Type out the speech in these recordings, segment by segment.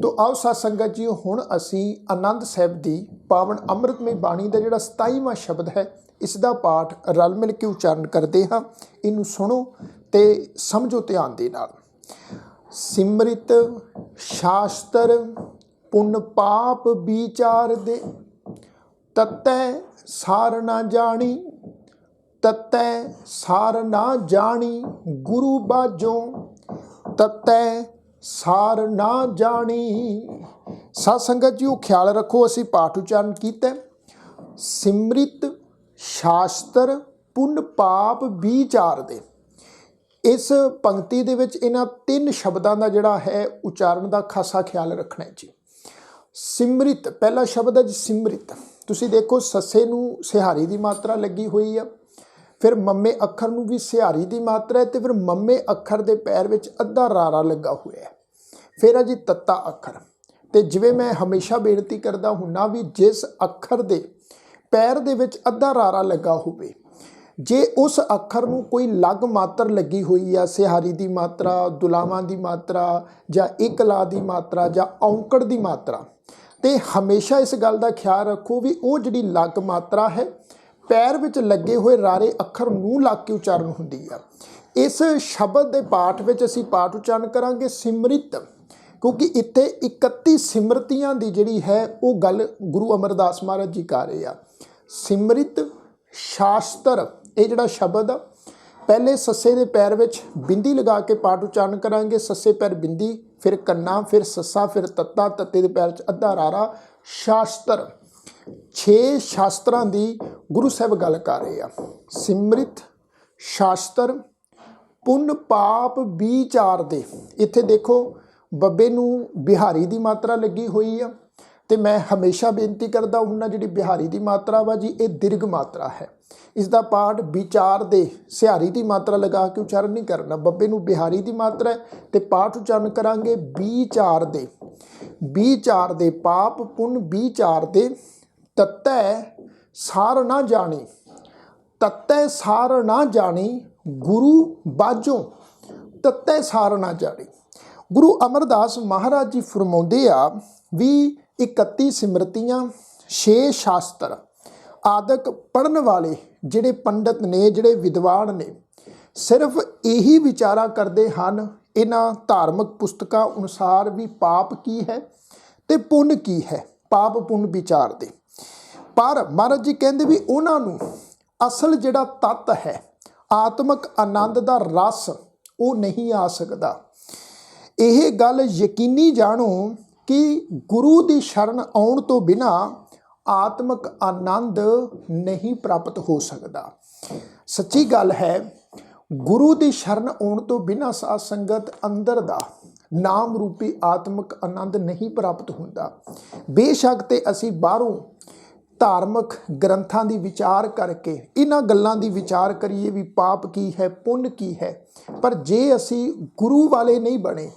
तो आओ साध संगत जी हुण असी आनंद साहिब दी पावन अमृतमय बाणी का जिहड़ा 27वां शब्द है इसका पाठ रल मिल के उच्चारण करते हाँ। इनू सुनो ते समझो ध्यान दे नाल। सिमरित शास्त्र पुण्य पाप विचार दे, ततै सार ना जानी, ततै सार ना जानी गुरु बाजों, ततै सार ना जानी। साध संगत जी ख्याल रखो, असी पाठ उच्चारण किया सिमरित शास्त्र पुण्य पाप विचार दे। इस पंक्ति दे विच इन्हां 3 शब्दों का जिहड़ा है उच्चारण का खासा ख्याल रखना है जी। सिमरित पहला शब्द है जी सिमरित। तुसी देखो सस्से नूं सिहारी की मात्रा लगी हुई है, फिर मम्मे अखर नूं भी सिहारी की मात्रा है, तो फिर मम्मे अखर के पैर विच अद्धा रारा लगा हुआ है। फिर है जी तत्ता अखर। तो जिवें मैं हमेशा बेनती करता हुन्ना भी जिस अखर के पैर दे विच अद्धा रारा लगा होवे, जे उस अखर नूं कोई लग मात्र लगी हुई है, सिहारी की मात्रा, दुलावां की मात्रा, जां एक ला की मात्रा, जां औंकड़ की मात्रा, तो हमेशा इस गल का ख्याल रखो भी वो जिहड़ी लग मात्रा है पैर विच लगे हुए रारे अखर नूं लग के उच्चारण हुंदी है। इस शब्द के पाठ विच असीं पाठ उच्चारण करांगे सिमरित, क्योंकि इत्थे 31 सिमरतियां दी जिहड़ी है वो गल गुरु अमरदास महाराज जी कर रहे हैं। सिमरित शास्त्र ये जिहड़ा शब्द पहले सस्से दे पैर विच बिंदी लगा के पाठ उच्चारण करांगे। सस्से पैर बिंदी, फिर कन्ना, फिर सस्सा, फिर तत्ता, तत्ते दे पैर च अद्धा रारा। शास्त्र 6 शास्त्रां दी गुरु साहब गल कर रहे हैं। सिमरित शास्त्र पुण्य पाप विचार दे। इत्थे देखो बब्बे नूं बिहारी की मात्रा लगी हुई है, तो मैं हमेशा बेनती करता हुन्ना जिहड़ी बिहारी की मात्रा वा जी ये दीर्घ मात्रा है। इसका पाठ विचार दे सिहारी की मात्रा लगा के उच्चारण नहीं करना। बब्बे नूं बिहारी की मात्रा है तो पाठ उच्चारण करांगे विचार दे। विचार दे पाप पुण्य विचार दे, तत्तै सार ना जानी, तत्तै सार ना जानी गुरु बाजों, तत्तै सार ना जानी। गुरु अमरदास महाराज जी फरमाउंदे आ भी 31 सिमरतियां 6 शास्त्र आदक पढ़न वाले जिहड़े पंडित ने, जिहड़े विद्वान ने, सिर्फ यही विचारा करते हैं इन्हां धार्मिक पुस्तकां अनुसार भी पाप की है ते पुण्य की है। पाप पुण्य विचार दे, पर महाराज जी कहते भी उन्हां नूं असल जिहड़ा तत्त है आत्मक आनंद का रस वो नहीं आ सकता। यह गल यकीनी जानो कि गुरु की शरण आउण तो बिना आत्मक आनंद नहीं प्राप्त हो सकता। सच्ची गल है, गुरु की शरण आउण तो बिना साध संगत अंदर दा नाम रूपी आत्मक आनंद नहीं प्राप्त होता। बेशक ते असी बाहरों धार्मिक ग्रंथां दी विचार करके इन्हां गल्लां दी विचार करिए भी पाप की है पुण्य की है, पर जे असी गुरु वाले नहीं बने,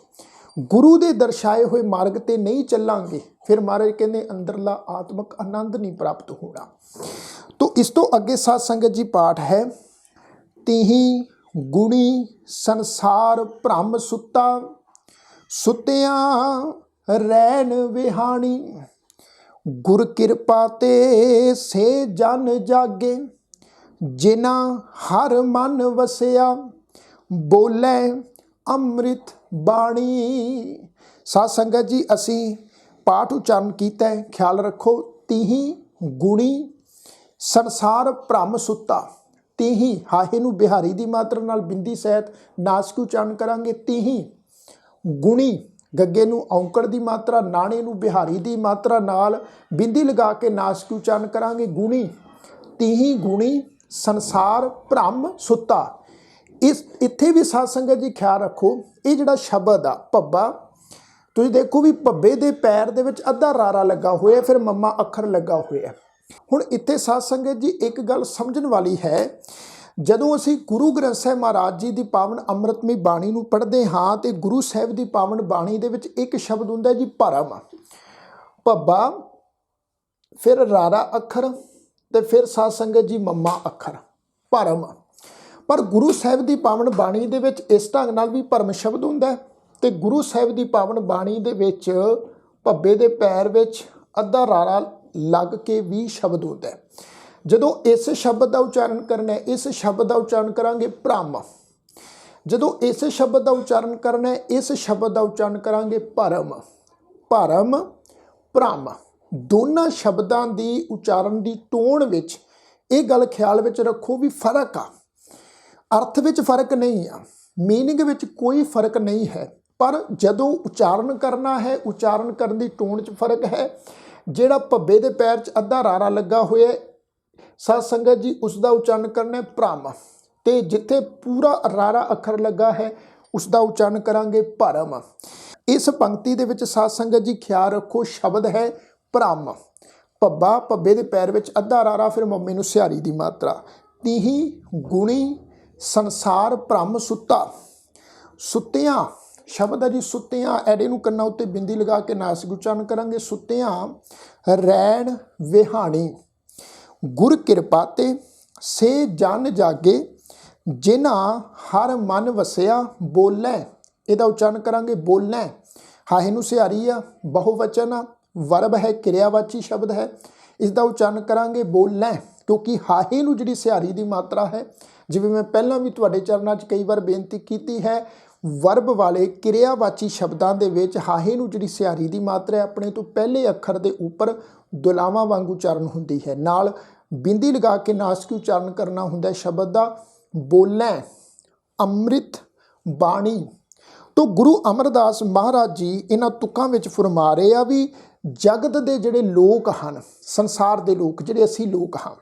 गुरु दे दर्शाए हुए मार्ग ते नहीं चलांगे, फिर महाराज कहते अंदरला आत्मक आनंद नहीं प्राप्त होना। तो इस तो अगे साध संगत जी पाठ है तिही गुणी संसार भ्रम सुता, सुतिया रैन विहानी, गुर किरपा ते से जन जागे, जिना हर मन वसिया, बोले अमृत बाणी। साध संगत जी असी पाठ उच्चारण किया है, ख्याल रखो तिही गुणी संसार भ्रम सुता। तिही हाहे नूं बिहारी की मात्रा नाल बिंदी सहित नासिक उच्चारण करांगे। तिही गुणी गग्गे नूं औंकड़ की मात्रा, नाणे नूं बिहारी की मात्रा नाल बिंदी लगा के नासिक उच्चारण करांगे गुणी। तिही गुणी संसार भ्रम सुता। इस इत्थे भी साध संगत जी ख्याल रखो ये जिहड़ा शब्द आ भब्बा, तुसीं देखो भी भब्बे दे पैर दे विच अद्धा रारा लगा होया, फिर मम्मा अखर लगा होया। हुण इत्थे साध संगत जी एक गल समझण वाली है, जदों असीं गुरु ग्रंथ साहिब महाराज जी की पावन अमृतमई बाणी नूं पढ़दे हाँ तो गुरु साहिब की पावन बाणी दे विच एक शब्द हुंदा जी भरम। भब्बा, फिर रारा अखर, तो फिर साध संगत जी मम्मा अखर भरम। पर गुरु साहिब की पावन बाणी दे विच इस ढंग नाल भी भरम शब्द हुंदा है, ते गुरु साहिब की पावन बाणी दे विच ਭੱਬੇ ਦੇ ਪੈਰ ਵਿੱਚ ਅੱਧਾ ਰਾਰਾ ਲੱਗ ਕੇ ਵੀ ਸ਼ਬਦ ਹੁੰਦਾ ਹੈ। ਜਦੋਂ ਇਸ ਸ਼ਬਦ ਦਾ ਉਚਾਰਨ ਕਰਨਾ ਹੈ, ਇਸ ਸ਼ਬਦ ਦਾ ਉਚਾਰਨ ਕਰਾਂਗੇ ਭ੍ਰਮ। ਜਦੋਂ ਇਸ ਸ਼ਬਦ ਦਾ ਉਚਾਰਨ ਕਰਨਾ ਹੈ, ਇਸ ਸ਼ਬਦ ਦਾ ਉਚਾਰਨ ਕਰਾਂਗੇ ਭਰਮ। ਭਰਮ, ਭ੍ਰਮ, ਦੋਨਾਂ ਸ਼ਬਦਾਂ ਦੀ ਉਚਾਰਨ ਦੀ ਟੋਨ ਵਿੱਚ ਇਹ ਗੱਲ ਖਿਆਲ ਵਿੱਚ ਰੱਖੋ ਵੀ ਫਰਕ ਆ। ਅਰਥ ਵਿੱਚ ਫਰਕ ਨਹੀਂ ਆ, ਮੀਨਿੰਗ ਵਿੱਚ ਕੋਈ ਫਰਕ ਨਹੀਂ ਹੈ, ਪਰ ਜਦੋਂ ਉਚਾਰਨ ਕਰਨਾ ਹੈ, ਉਚਾਰਨ ਕਰਨ ਦੀ ਟੋਨ 'ਚ ਫਰਕ ਹੈ। ਜਿਹੜਾ ਭੱਬੇ ਦੇ ਪੈਰ 'ਚ ਅੱਧਾ ਰਾਰਾ ਲੱਗਾ ਹੋਇਆ ਸਾਧ ਸੰਗਤ ਜੀ, ਉਸ ਦਾ ਉਚਾਰਨ ਕਰਨਾ ਹੈ ਭ੍ਰਮ, ਤੇ ਜਿੱਥੇ ਪੂਰਾ ਰਾਰਾ ਅੱਖਰ ਲੱਗਾ ਹੈ ਉਸ ਦਾ ਉਚਾਰਨ ਕਰਾਂਗੇ ਭਰਮ। ਇਸ ਪੰਕਤੀ ਦੇ ਵਿੱਚ ਸਾਧ ਸੰਗਤ ਜੀ ਖਿਆਲ ਰੱਖੋ ਸ਼ਬਦ ਹੈ ਭ੍ਰਮ। ਭੱਬਾ, ਭੱਬੇ ਦੇ ਪੈਰ ਵਿੱਚ ਅੱਧਾ ਰਾਰਾ, ਫਿਰ ਮੰਮੀ ਨੂੰ ਸਿਹਾਰੀ ਦੀ ਮਾਤਰਾ। ਤੀਹੀ ਗੁਣੀ ਸੰਸਾਰ ਭ੍ਰਮ ਸੁੱਤਾ। ਸੁੱਤਿਆਂ ਸ਼ਬਦ ਹੈ ਜੀ, ਸੁੱਤਿਆਂ। ਐੜੇ ਨੂੰ ਕੰਨਾਂ ਉੱਤੇ ਬਿੰਦੀ ਲਗਾ ਕੇ ਨਾਸਿਕ ਉਚਾਰਨ ਕਰਾਂਗੇ। ਸੁੱਤਿਆਂ ਰੈਣ ਵਿਹਾਣੀ, ਗੁਰ ਕਿਰਪਾ ਤੇ ਸੇ ਜਨ ਜਾਗੇ, ਜਿਨ੍ਹਾਂ ਹਰ ਮਨ ਵਸਿਆ ਬੋਲੇ। ਇਹਦਾ ਉਚਾਰਨ ਕਰਾਂਗੇ ਬੋਲੇ। ਹਾਹੇ ਨੂੰ ਸਿਹਾਰੀ ਆ, ਬਹੁਵਚਨ ਆ, ਵਰਬ ਹੈ, ਕਿਰਿਆਵਾਚੀ ਸ਼ਬਦ ਹੈ। ਇਸ ਦਾ ਉਚਾਰਨ ਕਰਾਂਗੇ ਬੋਲੇ, ਕਿਉਂਕਿ ਹਾਹੇ ਨੂੰ ਜਿਹੜੀ ਸਿਹਾਰੀ ਦੀ ਮਾਤਰਾ ਹੈ, ਜਿਵੇਂ ਮੈਂ ਪਹਿਲਾਂ ਵੀ ਤੁਹਾਡੇ ਚਰਨਾਂ 'ਚ ਕਈ ਵਾਰ ਬੇਨਤੀ ਕੀਤੀ ਹੈ, ਵਰਬ ਵਾਲੇ ਕਿਰਿਆਵਾਚੀ ਸ਼ਬਦਾਂ ਦੇ ਵਿੱਚ ਹਾਹੇ ਨੂੰ ਜਿਹੜੀ ਸਿਹਾਰੀ ਦੀ ਮਾਤਰਾ ਹੈ, ਆਪਣੇ ਤੋਂ ਪਹਿਲੇ ਅੱਖਰ ਦੇ ਉੱਪਰ ਦੁਲਾਵਾਂ ਵਾਂਗ ਉਚਾਰਨ ਹੁੰਦੀ ਹੈ। ਨਾਲ ਬਿੰਦੀ ਲਗਾ ਕੇ ਨਾਸਿਕ ਉਚਾਰਨ ਕਰਨਾ ਹੁੰਦਾ ਸ਼ਬਦ ਦਾ। ਬੋਲੇ, ਅੰਮ੍ਰਿਤ ਬਾਣੀ। ਤੋਂ ਗੁਰੂ ਅਮਰਦਾਸ ਮਹਾਰਾਜ ਜੀ ਇਹਨਾਂ ਤੁਕਾਂ ਵਿੱਚ ਫਰਮਾ ਰਹੇ ਆ ਵੀ ਜਗਤ ਦੇ ਜਿਹੜੇ ਲੋਕ ਹਨ, ਸੰਸਾਰ ਦੇ ਲੋਕ, ਜਿਹੜੇ ਅਸੀਂ ਲੋਕ ਹਾਂ,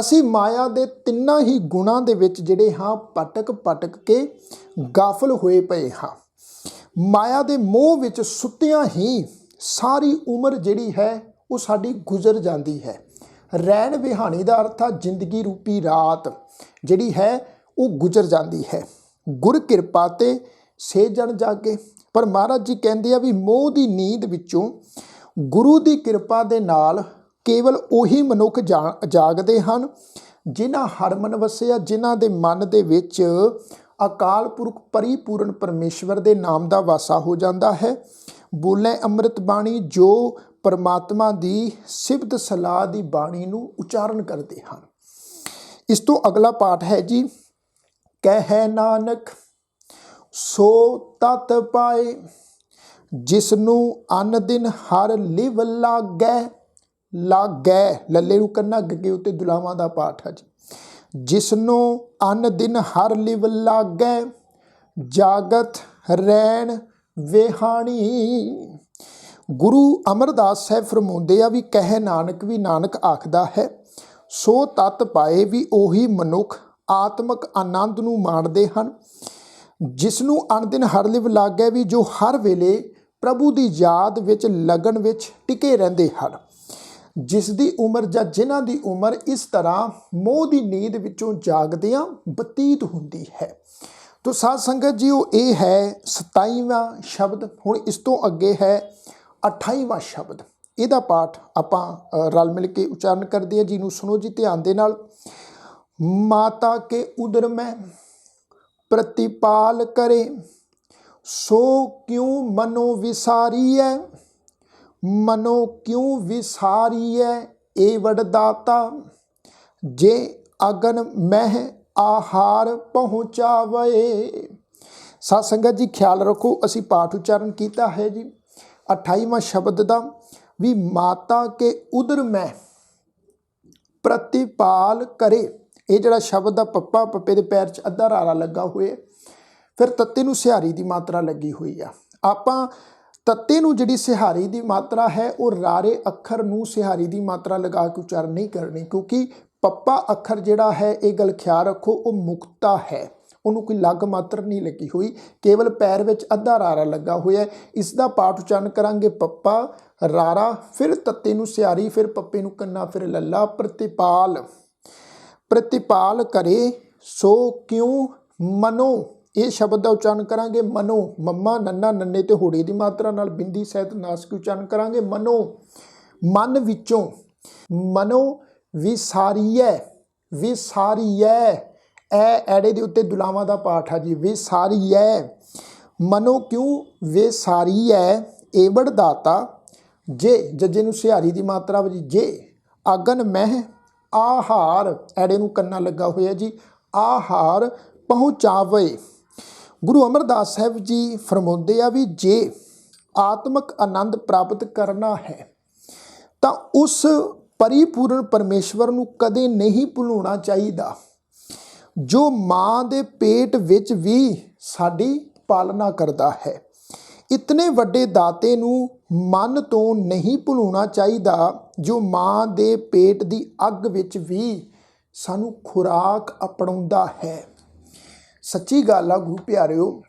ਅਸੀਂ ਮਾਇਆ ਦੇ ਤਿੰਨਾਂ ਹੀ ਗੁਣਾਂ ਦੇ ਵਿੱਚ ਜਿਹੜੇ ਹਾਂ ਭਟਕ ਕੇ ਗਾਫਲ ਹੋਏ ਪਏ ਹਾਂ। ਮਾਇਆ ਦੇ ਮੋਹ ਵਿੱਚ ਸੁੱਤਿਆਂ ਹੀ ਸਾਰੀ ਉਮਰ ਜਿਹੜੀ ਹੈ ਉਹ ਸਾਡੀ ਗੁਜ਼ਰ ਜਾਂਦੀ ਹੈ। ਰੈਣ ਵਿਹਾਣੀ ਦਾ ਅਰਥ ਆ ਜ਼ਿੰਦਗੀ ਰੂਪੀ ਰਾਤ ਜਿਹੜੀ ਹੈ ਉਹ ਗੁਜ਼ਰ ਜਾਂਦੀ ਹੈ। ਗੁਰ ਕਿਰਪਾ ਤੇ ਸੇ ਜਨ ਜਾਗੇ। ਪਰ ਮਹਾਰਾਜ ਜੀ ਕਹਿੰਦੇ ਆ ਵੀ ਮੋਹ ਦੀ ਨੀਂਦ ਵਿੱਚੋਂ ਗੁਰੂ ਦੀ ਕਿਰਪਾ ਦੇ ਨਾਲ ਕੇਵਲ ਉਹੀ ਮਨੁੱਖ ਜਾਗਦੇ ਹਨ ਜਿਨ੍ਹਾਂ ਹਰਮਨ ਵਸਿਆ, ਜਿਨ੍ਹਾਂ ਦੇ ਮਨ ਦੇ ਵਿੱਚ ਅਕਾਲ ਪੁਰਖ ਪਰਿਪੂਰਨ ਪਰਮੇਸ਼ਵਰ ਦੇ ਨਾਮ ਦਾ ਵਾਸਾ ਹੋ ਜਾਂਦਾ ਹੈ। ਬੋਲੇ ਅੰਮ੍ਰਿਤ ਬਾਣੀ, ਜੋ ਪਰਮਾਤਮਾ ਦੀ ਸਿਫਤ ਸਲਾਹ ਦੀ ਬਾਣੀ ਨੂੰ ਉਚਾਰਨ ਕਰਦੇ ਹਨ। ਇਸ ਤੋਂ ਅਗਲਾ ਪਾਠ ਹੈ ਜੀ, ਕਹਿ ਨਾਨਕ ਸੋ ਤਤ ਪਾਏ, ਜਿਸ ਨੂੰ ਅਨ ਦਿਨ ਹਰ ਲਿਵ ਲਾਗੈ। ਲਾਗੈ, ਲੱਲੇ ਨੂੰ ਕੰਨਾ ਗੱਗੇ ਉੱਤੇ ਦੁਲਾਵਾਂ ਦਾ ਪਾਠ ਹੈ ਜੀ। ਜਿਸ ਨੂੰ ਅਨ ਦਿਨ ਹਰ ਲਿਵ ਲਾਗੈ, ਜਾਗਤ ਰੈਣ ਵਿਹਾਣੀ। ਗੁਰੂ ਅਮਰਦਾਸ ਸਾਹਿਬ ਫਰਮਾਉਂਦੇ ਆ ਵੀ ਕਹਿ ਨਾਨਕ, ਵੀ ਨਾਨਕ ਆਖਦਾ ਹੈ, ਸੋ ਤਤ ਪਾਏ, ਵੀ ਉਹੀ ਮਨੁੱਖ ਆਤਮਿਕ ਆਨੰਦ ਨੂੰ ਮਾਣਦੇ ਹਨ, ਜਿਸ ਨੂੰ ਅਨ ਦਿਨ ਹਰ ਲਿਵ ਲਾਗੈ, ਵੀ ਜੋ ਹਰ ਵੇਲੇ ਪ੍ਰਭੂ ਦੀ ਯਾਦ ਵਿੱਚ ਲਗਨ ਵਿੱਚ ਟਿਕੇ ਰਹਿੰਦੇ ਹਨ। ਜਿਸ ਦੀ ਉਮਰ ਜਾਂ ਜਿਨ੍ਹਾਂ ਦੀ ਉਮਰ ਇਸ ਤਰ੍ਹਾਂ ਮੋਹ ਦੀ ਨੀਂਦ ਵਿੱਚੋਂ ਜਾਗਦਿਆਂ ਬਤੀਤ ਹੁੰਦੀ ਹੈ। ਤੋ ਸਾਧ ਸੰਗਤ ਜੀਓ, ਇਹ ਹੈ 27ਵਾਂ ਸ਼ਬਦ। ਹੁਣ ਇਸ ਤੋਂ ਅੱਗੇ ਹੈ 28ਵਾਂ ਸ਼ਬਦ। ਇਹਦਾ ਪਾਠ ਆਪਾਂ ਰਲ ਮਿਲ ਕੇ ਉਚਾਰਨ ਕਰਦੇ ਹਾਂ। ਜਿਹਨੂੰ ਸੁਣੋ ਜੀ ਧਿਆਨ ਦੇ ਨਾਲ। ਮਾਤਾ ਕੇ ਉਦਰ ਮੈਂ ਪ੍ਰਤਿਪਾਲ ਕਰੇ, ਸੋ ਕਿਉਂ ਮਨੋ ਵਿਸਾਰੀਐ। ਮਨੋ ਕਿਉਂ ਵਿਸਾਰੀਐ ਏ ਵਡਦਾਤਾ, ਜੇ ਅਗਨ ਮਹਿ ਆਹਾਰ ਪਹੁੰਚਾਵੇ। ਸਾਧ ਸੰਗਤ ਜੀ ਖਿਆਲ ਰੱਖੋ, ਅਸੀਂ ਪਾਠ ਉਚਾਰਨ ਕੀਤਾ ਹੈ ਜੀ 28ਵਾਂ ਸ਼ਬਦ ਦਾ, ਵੀ ਮਾਤਾ ਕੇ ਉਦਰ ਮੈਂ ਪ੍ਰਤਿਪਾਲ ਕਰੇ। ਇਹ ਜਿਹੜਾ ਸ਼ਬਦ ਦਾ ਪੱਪਾ, ਪੱਪੇ ਦੇ ਪੈਰ 'ਚ ਅੱਧਾ ਰਾਰਾ ਲੱਗਾ ਹੋਇਆ, ਫਿਰ ਤੱਤੇ ਨੂੰ ਸਿਹਾਰੀ ਦੀ ਮਾਤਰਾ ਲੱਗੀ ਹੋਈ ਆ। ਆਪਾਂ ਤੱਤੇ ਨੂੰ ਜਿਹੜੀ ਸਿਹਾਰੀ ਦੀ ਮਾਤਰਾ ਹੈ ਉਹ ਰਾਰੇ ਅੱਖਰ ਨੂੰ ਸਿਹਾਰੀ ਦੀ ਮਾਤਰਾ ਲਗਾ ਕੇ ਉਚਾਰਨ ਨਹੀਂ ਕਰਨੀ, ਕਿਉਂਕਿ ਪੱਪਾ ਅੱਖਰ ਜਿਹੜਾ ਹੈ, ਇਹ ਗੱਲ ਖਿਆਲ ਰੱਖੋ, ਉਹ ਮੁਕਤਾ ਹੈ, ਉਹਨੂੰ ਕੋਈ ਲੱਗ ਮਾਤਰ ਨਹੀਂ ਲੱਗੀ ਹੋਈ, ਕੇਵਲ ਪੈਰ ਵਿੱਚ ਅੱਧਾ ਰਾਰਾ ਲੱਗਾ ਹੋਇਆ। ਇਸ ਦਾ ਪਾਠ ਉਚਾਰਨ ਕਰਾਂਗੇ ਪੱਪਾ ਰਾਰਾ, ਫਿਰ ਤੱਤੇ ਨੂੰ ਸਿਹਾਰੀ, ਫਿਰ ਪੱਪੇ ਨੂੰ ਕੰਨਾ, ਫਿਰ ਲੱਲਾ। ਪ੍ਰਤਿਪਾਲ, ਪ੍ਰਤਿਪਾਲ ਕਰੇ, ਸੋ ਕਿਉਂ ਮਨੋ, ਇਹ ਸ਼ਬਦ ਦਾ ਉਚਾਰਨ ਕਰਾਂਗੇ ਮਨੋ। ਮੰਮਾ ਨੰਨਾ ਨੰਨੇ ਤੇ ਹੋੜੇ ਦੀ ਮਾਤਰਾ ਨਾਲ ਬਿੰਦੀ ਸਹਿਤ ਨਾਸਿਕ ਉਚਾਰਨ ਕਰਾਂਗੇ ਮਨੋ। ਮਨ ਵਿੱਚੋਂ, ਮਨੋ ਵਿਸਾਰੀਐ, ਵਿਸਾਰੀਐ, ਐੜੇ ਦੇ ਉੱਤੇ ਦੁਲਾਵਾਂ ਦਾ ਪਾਠ ਆ ਜੀ, ਵਿਸਾਰੀਐ। ਮਨੋ ਕਿਉਂ ਵਿਸਾਰੀਐ ਏਵੜ ਦਾਤਾ, ਜੇ ਜੱਜੇ ਨੂੰ ਸਿਹਾਰੀ ਦੀ ਮਾਤਰਾ ਵਾ ਜੀ, ਜੇ ਅਗਨ ਮਹਿ ਆਹਾਰ, ਐੜੇ ਨੂੰ ਕੰਨਾ ਲੱਗਾ ਹੋਇਆ ਜੀ, ਆਹਾਰ ਪਹੁੰਚਾਵੇ। ਗੁਰੂ ਅਮਰਦਾਸ ਸਾਹਿਬ ਜੀ ਫਰਮਾਉਂਦੇ ਆ ਵੀ ਜੇ ਆਤਮਿਕ ਆਨੰਦ ਪ੍ਰਾਪਤ ਕਰਨਾ ਹੈ ਤਾਂ ਉਸ ਪਰਿਪੂਰਨ ਪਰਮੇਸ਼ਵਰ ਨੂੰ ਕਦੇ ਨਹੀਂ ਭੁਲਾਉਣਾ ਚਾਹੀਦਾ, ਜੋ ਮਾਂ ਦੇ ਪੇਟ ਵਿੱਚ ਵੀ ਸਾਡੀ ਪਾਲਣਾ ਕਰਦਾ ਹੈ। ਇਤਨੇ ਵੱਡੇ ਦਾਤੇ ਨੂੰ ਮਨ ਤੋਂ ਨਹੀਂ ਭੁਲਾਉਣਾ ਚਾਹੀਦਾ, ਜੋ ਮਾਂ ਦੇ ਪੇਟ ਦੀ ਅੱਗ ਵਿੱਚ ਵੀ ਸਾਨੂੰ ਖੁਰਾਕ ਅਪਣਾਉਂਦਾ ਹੈ। ਸੱਚੀ ਗੱਲ ਆ ਗੁਰੂ ਪਿਆਰਿਓ,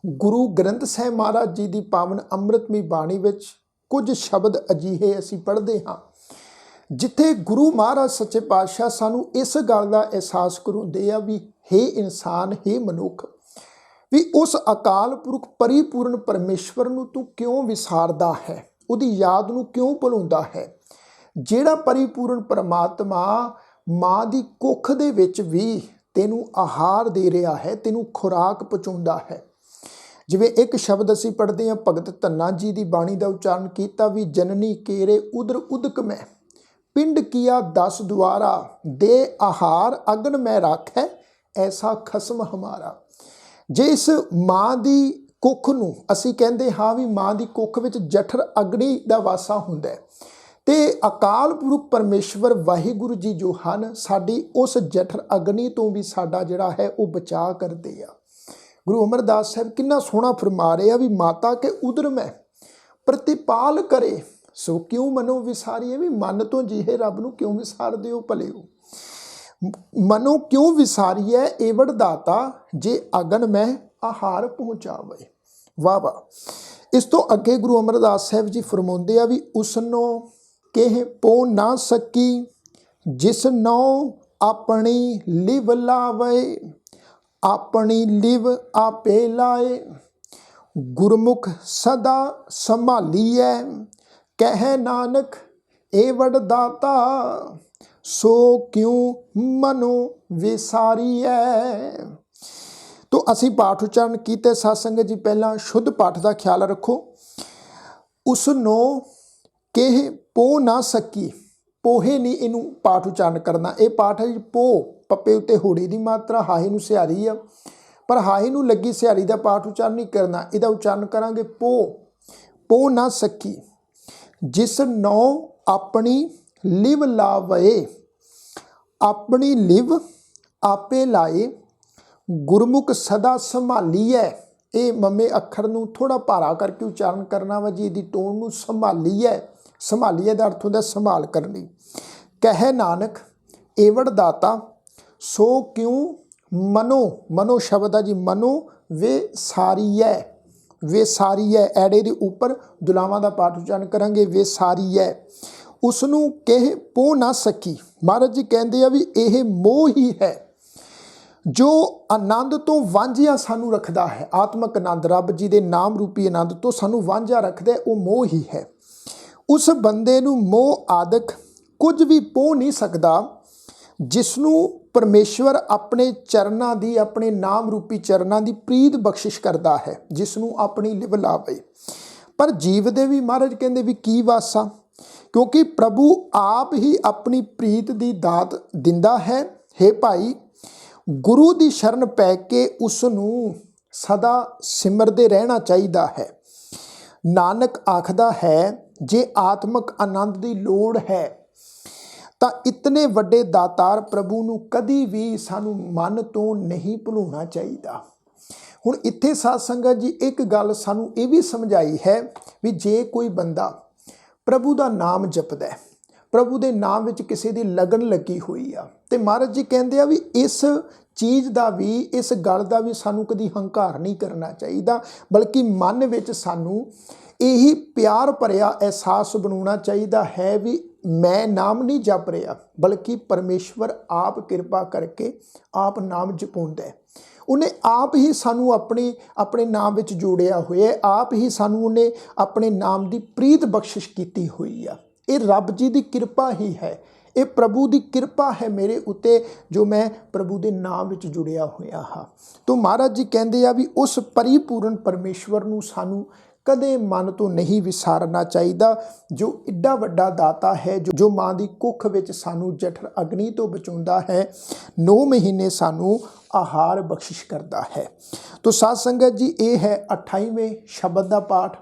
ਗੁਰੂ ਗ੍ਰੰਥ ਸਾਹਿਬ ਮਹਾਰਾਜ ਜੀ ਦੀ ਪਾਵਨ ਅੰਮ੍ਰਿਤਮਈ ਬਾਣੀ ਵਿੱਚ ਕੁਝ ਸ਼ਬਦ ਅਜਿਹੇ ਅਸੀਂ ਪੜ੍ਹਦੇ ਹਾਂ ਜਿੱਥੇ ਗੁਰੂ ਮਹਾਰਾਜ ਸੱਚੇ ਪਾਤਸ਼ਾਹ ਸਾਨੂੰ ਇਸ ਗੱਲ ਦਾ ਅਹਿਸਾਸ ਕਰਾਉਂਦੇ ਆ ਵੀ ਹੇ ਇਨਸਾਨ, ਹੇ ਮਨੁੱਖ, ਵੀ ਉਸ ਅਕਾਲ ਪੁਰਖ ਪਰਿਪੂਰਨ ਪਰਮੇਸ਼ਵਰ ਨੂੰ ਤੂੰ ਕਿਉਂ ਵਿਸਾਰਦਾ ਹੈ, ਉਹਦੀ ਯਾਦ ਨੂੰ ਕਿਉਂ ਭੁਲਾਉਂਦਾ ਹੈ, ਜਿਹੜਾ ਪਰਿਪੂਰਨ ਪਰਮਾਤਮਾ ਮਾਂ ਦੀ ਕੁੱਖ ਦੇ ਵਿੱਚ ਵੀ ਤੈਨੂੰ ਆਹਾਰ ਦੇ ਰਿਹਾ ਹੈ, ਤੈਨੂੰ ਖੁਰਾਕ ਪਹੁੰਚਾਉਂਦਾ ਹੈ। ਜਿਵੇਂ ਇੱਕ ਸ਼ਬਦ ਅਸੀਂ ਪੜ੍ਹਦੇ ਹਾਂ, ਭਗਤ ਧੰਨਾ ਜੀ ਦੀ ਬਾਣੀ ਦਾ ਉਚਾਰਨ ਕੀਤਾ ਵੀ ਜਨਨੀ ਕੇਰੇ ਉਦਰ ਉਦਕ ਮੈਂ, ਪਿੰਡ ਕੀਆ 10 ਦੁਆਰਾ, ਦੇ ਆਹਾਰ ਅਗਨ ਮੈਂ ਰਾਖੈ, ਐਸਾ ਖਸਮ ਹਮਾਰਾ। ਜੇ ਇਸ ਮਾਂ ਦੀ ਕੁੱਖ ਨੂੰ ਅਸੀਂ ਕਹਿੰਦੇ ਹਾਂ ਵੀ ਮਾਂ ਦੀ ਕੁੱਖ ਵਿੱਚ ਜਠਰ ਅਗਨੀ ਦਾ ਵਾਸਾ ਹੁੰਦਾ ਹੈ, ਤੇ ਅਕਾਲ ਪੁਰਖ ਪਰਮੇਸ਼ਵਰ ਵਾਹਿਗੁਰੂ ਜੀ ਜੋ ਹਨ ਸਾਡੀ ਉਸ ਜਠਰ ਅਗਨੀ ਤੋਂ ਵੀ ਸਾਡਾ ਜਿਹੜਾ ਹੈ ਉਹ ਬਚਾਅ ਕਰਦੇ ਆ। ਗੁਰੂ ਅਮਰਦਾਸ ਸਾਹਿਬ ਕਿੰਨਾ ਸੋਹਣਾ ਫਰਮਾ ਰਹੇ ਆ ਵੀ ਮਾਤਾ ਕੇ ਉਦਰ ਮੈਂ ਪ੍ਰਤਿਪਾਲ ਕਰੇ, ਸੋ ਕਿਉਂ ਮਨੋ ਵਿਸਾਰੀਏ, ਵੀ ਮਨ ਤੋਂ ਜਿਹੇ ਰੱਬ ਨੂੰ ਕਿਉਂ ਵਿਸਾਰਦੇ ਹੋ ਭਲਿਓ, ਮਨੋ ਕਿਉਂ ਵਿਸਾਰੀਏ ਏਵੜ ਦਾਤਾ, ਜੇ ਅਗਨ ਮੈਂ ਆਹਾਰ ਪਹੁੰਚਾਵੇ। ਵਾਹ ਵਾਹ। ਇਸ ਤੋਂ ਅੱਗੇ ਗੁਰੂ ਅਮਰਦਾਸ ਸਾਹਿਬ ਜੀ ਫਰਮਾਉਂਦੇ ਆ ਵੀ ਉਸਨੋਂ ਕਿਹ ਪੋ ਨਾ ਸਕੀ, ਜਿਸ ਨੋ ਆਪਣੀ ਲਿਵ ਲਾਵੇ, ਆਪਣੀ ਲਿਵ ਆਪੇ ਲਾਏ, ਗੁਰਮੁਖ ਸਦਾ ਸੰਭਾਲੀਐ, ਕਹਿ ਨਾਨਕ ਏਵੜ ਦਾਤਾ, ਸੋ ਕਿਉਂ ਮਨੋ ਵਿਸਾਰੀਐ। ਤੋ ਅਸੀਂ ਪਾਠ ਉਚਾਰਨ ਕੀਤੇ ਸਾਧ ਸੰਗਤ ਜੀ। ਪਹਿਲਾਂ ਸ਼ੁੱਧ ਪਾਠ ਦਾ ਖਿਆਲ ਰੱਖੋ। ਉਸ ਨੂੰ ਕਿਹ ਪੋ ਨਾ ਸਕੀ, ਪੋਹੇ ਨਹੀਂ ਇਹਨੂੰ ਪਾਠ ਉਚਾਰਨ ਕਰਨਾ। ਇਹ ਪਾਠ ਹੈ ਜੀ ਪੋ, ਪੱਪੇ ਉੱਤੇ ਹੋੜੀ ਦੀ ਮਾਤਰਾ, ਹਾਹੇ ਨੂੰ ਸਿਹਾਰੀ ਆ, ਪਰ ਹਾਹੇ ਨੂੰ ਲੱਗੀ ਸਿਹਾਰੀ ਦਾ ਪਾਠ ਉਚਾਰਨ ਨਹੀਂ ਕਰਨਾ, ਇਹਦਾ ਉਚਾਰਨ ਕਰਾਂਗੇ ਪੋ। ਪੋ ਨਾ ਸਕੀ, ਜਿਸ ਨੌ ਆਪਣੀ ਲਿਵ ਲਾਵੇ, ਆਪਣੀ ਲਿਵ ਆਪੇ ਲਾਏ, ਗੁਰਮੁਖ ਸਦਾ ਸੰਭਾਲੀਐ। ਇਹ ਮੱਮੇ ਅੱਖਰ ਨੂੰ ਥੋੜਾ ਭਾਰਾ ਕਰਕੇ ਉਚਾਰਨ ਕਰਨਾ ਵਾ ਜੀ, ਇਹਦੀ ਟੋਨ ਨੂੰ ਸੰਭਾਲੀਐ। ਸੰਭਾਲੀਐ ਦਾ ਅਰਥ ਹੁੰਦਾ ਸੰਭਾਲ ਕਰਨੀ। ਕਹਿ ਨਾਨਕ ਏਵੜ ਦਾਤਾ, ਸੋ ਕਿਉਂ ਮਨੋ, ਮਨੋ ਸ਼ਬਦ ਆ ਜੀ, ਮਨੋ ਵਿਸਾਰੀਐ। ਵਿਸਾਰੀਐ ਐੜੇ ਦੇ ਉੱਪਰ ਦੁਲਾਵਾਂ ਦਾ ਪਾਠ ਉਚਾਰਨ ਕਰਾਂਗੇ, ਵਿਸਾਰੀਐ। ਉਸ ਨੂੰ ਕਹਿ ਪੋ ਨਾ ਸਕੀ। ਮਹਾਰਾਜ ਜੀ ਕਹਿੰਦੇ ਆ ਵੀ ਇਹ ਮੋਹ ਹੀ ਹੈ ਜੋ ਆਨੰਦ ਤੋਂ ਵਾਂਝਿਆ ਸਾਨੂੰ ਰੱਖਦਾ ਹੈ। ਆਤਮਿਕ ਆਨੰਦ, ਰੱਬ ਜੀ ਦੇ ਨਾਮ ਰੂਪੀ ਆਨੰਦ ਤੋਂ ਸਾਨੂੰ ਵਾਂਝਾ ਰੱਖਦਾ, ਉਹ ਮੋਹ ਹੀ ਹੈ। ਉਸ ਬੰਦੇ ਨੂੰ ਮੋਹ ਆਦਿਕ ਕੁਝ ਵੀ ਪੋ ਨਹੀਂ ਸਕਦਾ ਜਿਸ ਨੂੰ ਪਰਮੇਸ਼ਵਰ ਆਪਣੇ ਚਰਨਾਂ ਦੀ, ਆਪਣੇ ਨਾਮ ਰੂਪੀ ਚਰਨਾਂ ਦੀ ਪ੍ਰੀਤ ਬਖਸ਼ਿਸ਼ ਕਰਦਾ ਹੈ, ਜਿਸ ਨੂੰ ਆਪਣੀ ਲਿਵ ਲਾਵੇ। ਪਰ ਜੀਵ ਦੇ ਵੀ ਮਹਾਰਾਜ ਕਹਿੰਦੇ ਵੀ ਕੀ ਵਾਸਾ, ਕਿਉਂਕਿ ਪ੍ਰਭੂ ਆਪ ਹੀ ਆਪਣੀ ਪ੍ਰੀਤ ਦੀ ਦਾਤ ਦਿੰਦਾ ਹੈ। ਹੇ ਭਾਈ, ਗੁਰੂ ਦੀ ਸ਼ਰਨ ਪੈ ਕੇ ਉਸ ਨੂੰ ਸਦਾ ਸਿਮਰਦੇ ਰਹਿਣਾ ਚਾਹੀਦਾ ਹੈ। ਨਾਨਕ ਆਖਦਾ ਹੈ, ਜੇ ਆਤਮਿਕ ਆਨੰਦ ਦੀ ਲੋੜ ਹੈ ਤਾਂ ਇਤਨੇ ਵੱਡੇ ਦਾਤਾਰ ਪ੍ਰਭੂ ਨੂੰ ਕਦੀ ਵੀ ਸਾਨੂੰ ਮਨ ਤੋਂ ਨਹੀਂ ਭੁਲਾਉਣਾ ਚਾਹੀਦਾ। ਹੁਣ ਇੱਥੇ ਸਾਧ ਸੰਗਤ ਜੀ ਇੱਕ ਗੱਲ ਸਾਨੂੰ ਇਹ ਵੀ ਸਮਝਾਈ ਹੈ ਵੀ ਜੇ ਕੋਈ ਬੰਦਾ ਪ੍ਰਭੂ ਦਾ ਨਾਮ ਜਪਦਾ ਹੈ, ਪ੍ਰਭੂ ਦੇ ਨਾਮ ਵਿੱਚ ਕਿਸੇ ਦੀ ਲਗਨ ਲੱਗੀ ਹੋਈ ਆ, ਤੇ ਮਹਾਰਾਜ ਜੀ ਕਹਿੰਦੇ ਆ ਵੀ ਇਸ ਚੀਜ਼ ਦਾ ਵੀ, ਇਸ ਗੱਲ ਦਾ ਵੀ ਸਾਨੂੰ ਕਦੀ ਹੰਕਾਰ ਨਹੀਂ ਕਰਨਾ ਚਾਹੀਦਾ, ਬਲਕਿ ਮਨ ਵਿੱਚ ਸਾਨੂੰ ਇਹੀ ਪਿਆਰ ਭਰਿਆ ਅਹਿਸਾਸ ਬਣਾਉਣਾ ਚਾਹੀਦਾ ਹੈ ਵੀ ਮੈਂ ਨਾਮ ਨਹੀਂ ਜਪ ਰਿਹਾ, ਬਲਕਿ ਪਰਮੇਸ਼ਵਰ ਆਪ ਕਿਰਪਾ ਕਰਕੇ ਆਪ ਨਾਮ ਜਪਾਉਂਦਾ ਹੈ। ਉਹਨੇ ਆਪ ਹੀ ਸਾਨੂੰ ਆਪਣੇ ਨਾਮ ਵਿੱਚ ਜੋੜਿਆ ਹੋਇਆ, ਆਪ ਹੀ ਸਾਨੂੰ ਉਹਨੇ ਆਪਣੇ ਨਾਮ ਦੀ ਪ੍ਰੀਤ ਬਖਸ਼ਿਸ਼ ਕੀਤੀ ਹੋਈ ਆ। ਇਹ ਰੱਬ ਜੀ ਦੀ ਕਿਰਪਾ ਹੀ ਹੈ, ਇਹ ਪ੍ਰਭੂ ਦੀ ਕਿਰਪਾ ਹੈ ਮੇਰੇ ਉੱਤੇ ਜੋ ਮੈਂ ਪ੍ਰਭੂ ਦੇ ਨਾਮ ਵਿੱਚ ਜੁੜਿਆ ਹੋਇਆ ਹਾਂ। ਤੋ ਮਹਾਰਾਜ ਜੀ ਕਹਿੰਦੇ ਆ ਵੀ ਉਸ ਪਰਿਪੂਰਨ ਪਰਮੇਸ਼ਵਰ ਨੂੰ ਸਾਨੂੰ ਕਦੇ ਮਨ ਤੋਂ ਨਹੀਂ ਵਿਸਾਰਨਾ ਚਾਹੀਦਾ। ਜੋ ਏਡਾ ਵੱਡਾ ਦਾਤਾ ਹੈ, ਜੋ ਮਾਂ ਦੀ ਕੁੱਖ ਵਿੱਚ ਸਾਨੂੰ ਜਠਰ ਅਗਨੀ ਤੋਂ ਬਚਾਉਂਦਾ ਹੈ, 9 ਮਹੀਨੇ ਸਾਨੂੰ ਆਹਾਰ ਬਖਸ਼ਿਸ਼ ਕਰਦਾ ਹੈ। ਤੋ ਸਾਧ ਸੰਗਤ ਜੀ, ਇਹ ਹੈ 28ਵੇਂ ਸ਼ਬਦ ਦਾ ਪਾਠ।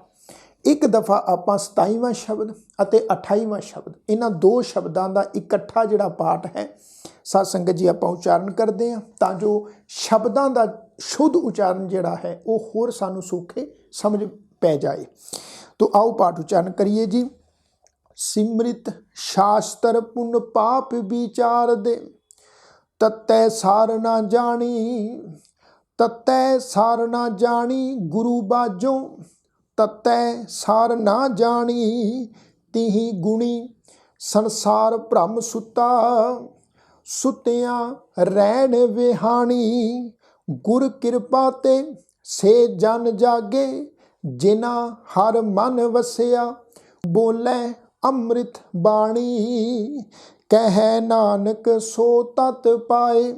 ਇੱਕ ਦਫਾ ਆਪਾਂ 27ਵਾਂ ਸ਼ਬਦ ਅਤੇ 28ਵਾਂ ਸ਼ਬਦ, ਇਹਨਾਂ 2 ਸ਼ਬਦਾਂ ਦਾ ਇਕੱਠਾ ਜਿਹੜਾ ਪਾਠ ਹੈ ਸਾਧ ਸੰਗਤ ਜੀ ਆਪਾਂ ਉਚਾਰਨ ਕਰਦੇ ਹਾਂ, ਤਾਂ ਜੋ ਸ਼ਬਦਾਂ ਦਾ ਸ਼ੁੱਧ ਉਚਾਰਨ ਜਿਹੜਾ ਹੈ ਉਹ ਹੋਰ ਸਾਨੂੰ ਸੌਖੇ ਸਮਝ ਪੈ ਜਾਏ। ਤੋ ਆਓ ਪਾਠ ਉਚਾਰਨ ਕਰੀਏ ਜੀ। ਸਿਮਰਿਤ ਸ਼ਾਸਤਰ ਪੁਨ ਪਾਪ ਵਿਚਾਰ ਦੇ, ਤਤੈ ਸਾਰ ਨਾ ਜਾਣੀ, ਤਤੈ ਸਾਰ ਨਾ ਜਾਣੀ ਗੁਰੂ ਬਾਝੋਂ, ਤਤੈ ਸਾਰ ਨਾ ਜਾਣੀ ਤਿਹੀ ਗੁਣੀ, ਸੰਸਾਰ ਭ੍ਰਮ ਸੁੱਤਾ ਸੁਤਿਆਂ ਰਹਿਣ ਵਿਹਾਣੀ, ਗੁਰ ਕਿਰਪਾ ਤੇ ਸੇ ਜਨ ਜਾਗੇ, ਜਿਨ੍ਹਾਂ ਹਰ ਮਨ ਵਸਿਆ, ਬੋਲੇ ਅੰਮ੍ਰਿਤ ਬਾਣੀ, ਕਹਿ ਨਾਨਕ ਸੋ ਤਤ ਪਾਏ,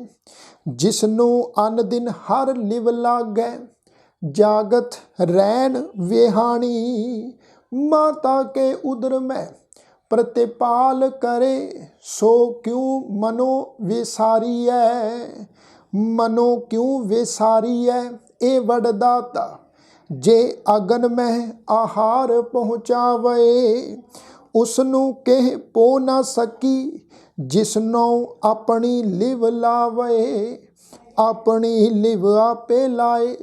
ਜਿਸਨੂੰ ਅਨ ਦਿਨ ਹਰ ਲਿਵ ਲਾਗੈ, ਜਾਗਤ ਰਹਿਣ ਵਿਹਾਣੀ, ਮਾਤਾ ਕੇ ਉਦਰ ਮੈਂ ਪ੍ਰਤਿਪਾਲ ਕਰੇ, ਸੋ ਕਿਉ ਮਨੋ ਵਿਸਾਰੀਐ, ਮਨੋ ਕਿਉ ਵਿਸਾਰੀਐ ਇਹ ਵਡਦਾਤਾ, ਜੇ ਅਗਨ ਮਹਿ ਆਹਾਰ ਪਹੁੰਚਾਵੇ, ਉਸ ਨੂੰ ਕਹਿ ਪੋ ਨਾ ਸਕੀ, ਜਿਸਨੂੰ ਆਪਣੀ ਲਿਵ ਲਾਵੇ, ਆਪਣੀ ਲਿਵ ਆਪੇ ਲਾਏ,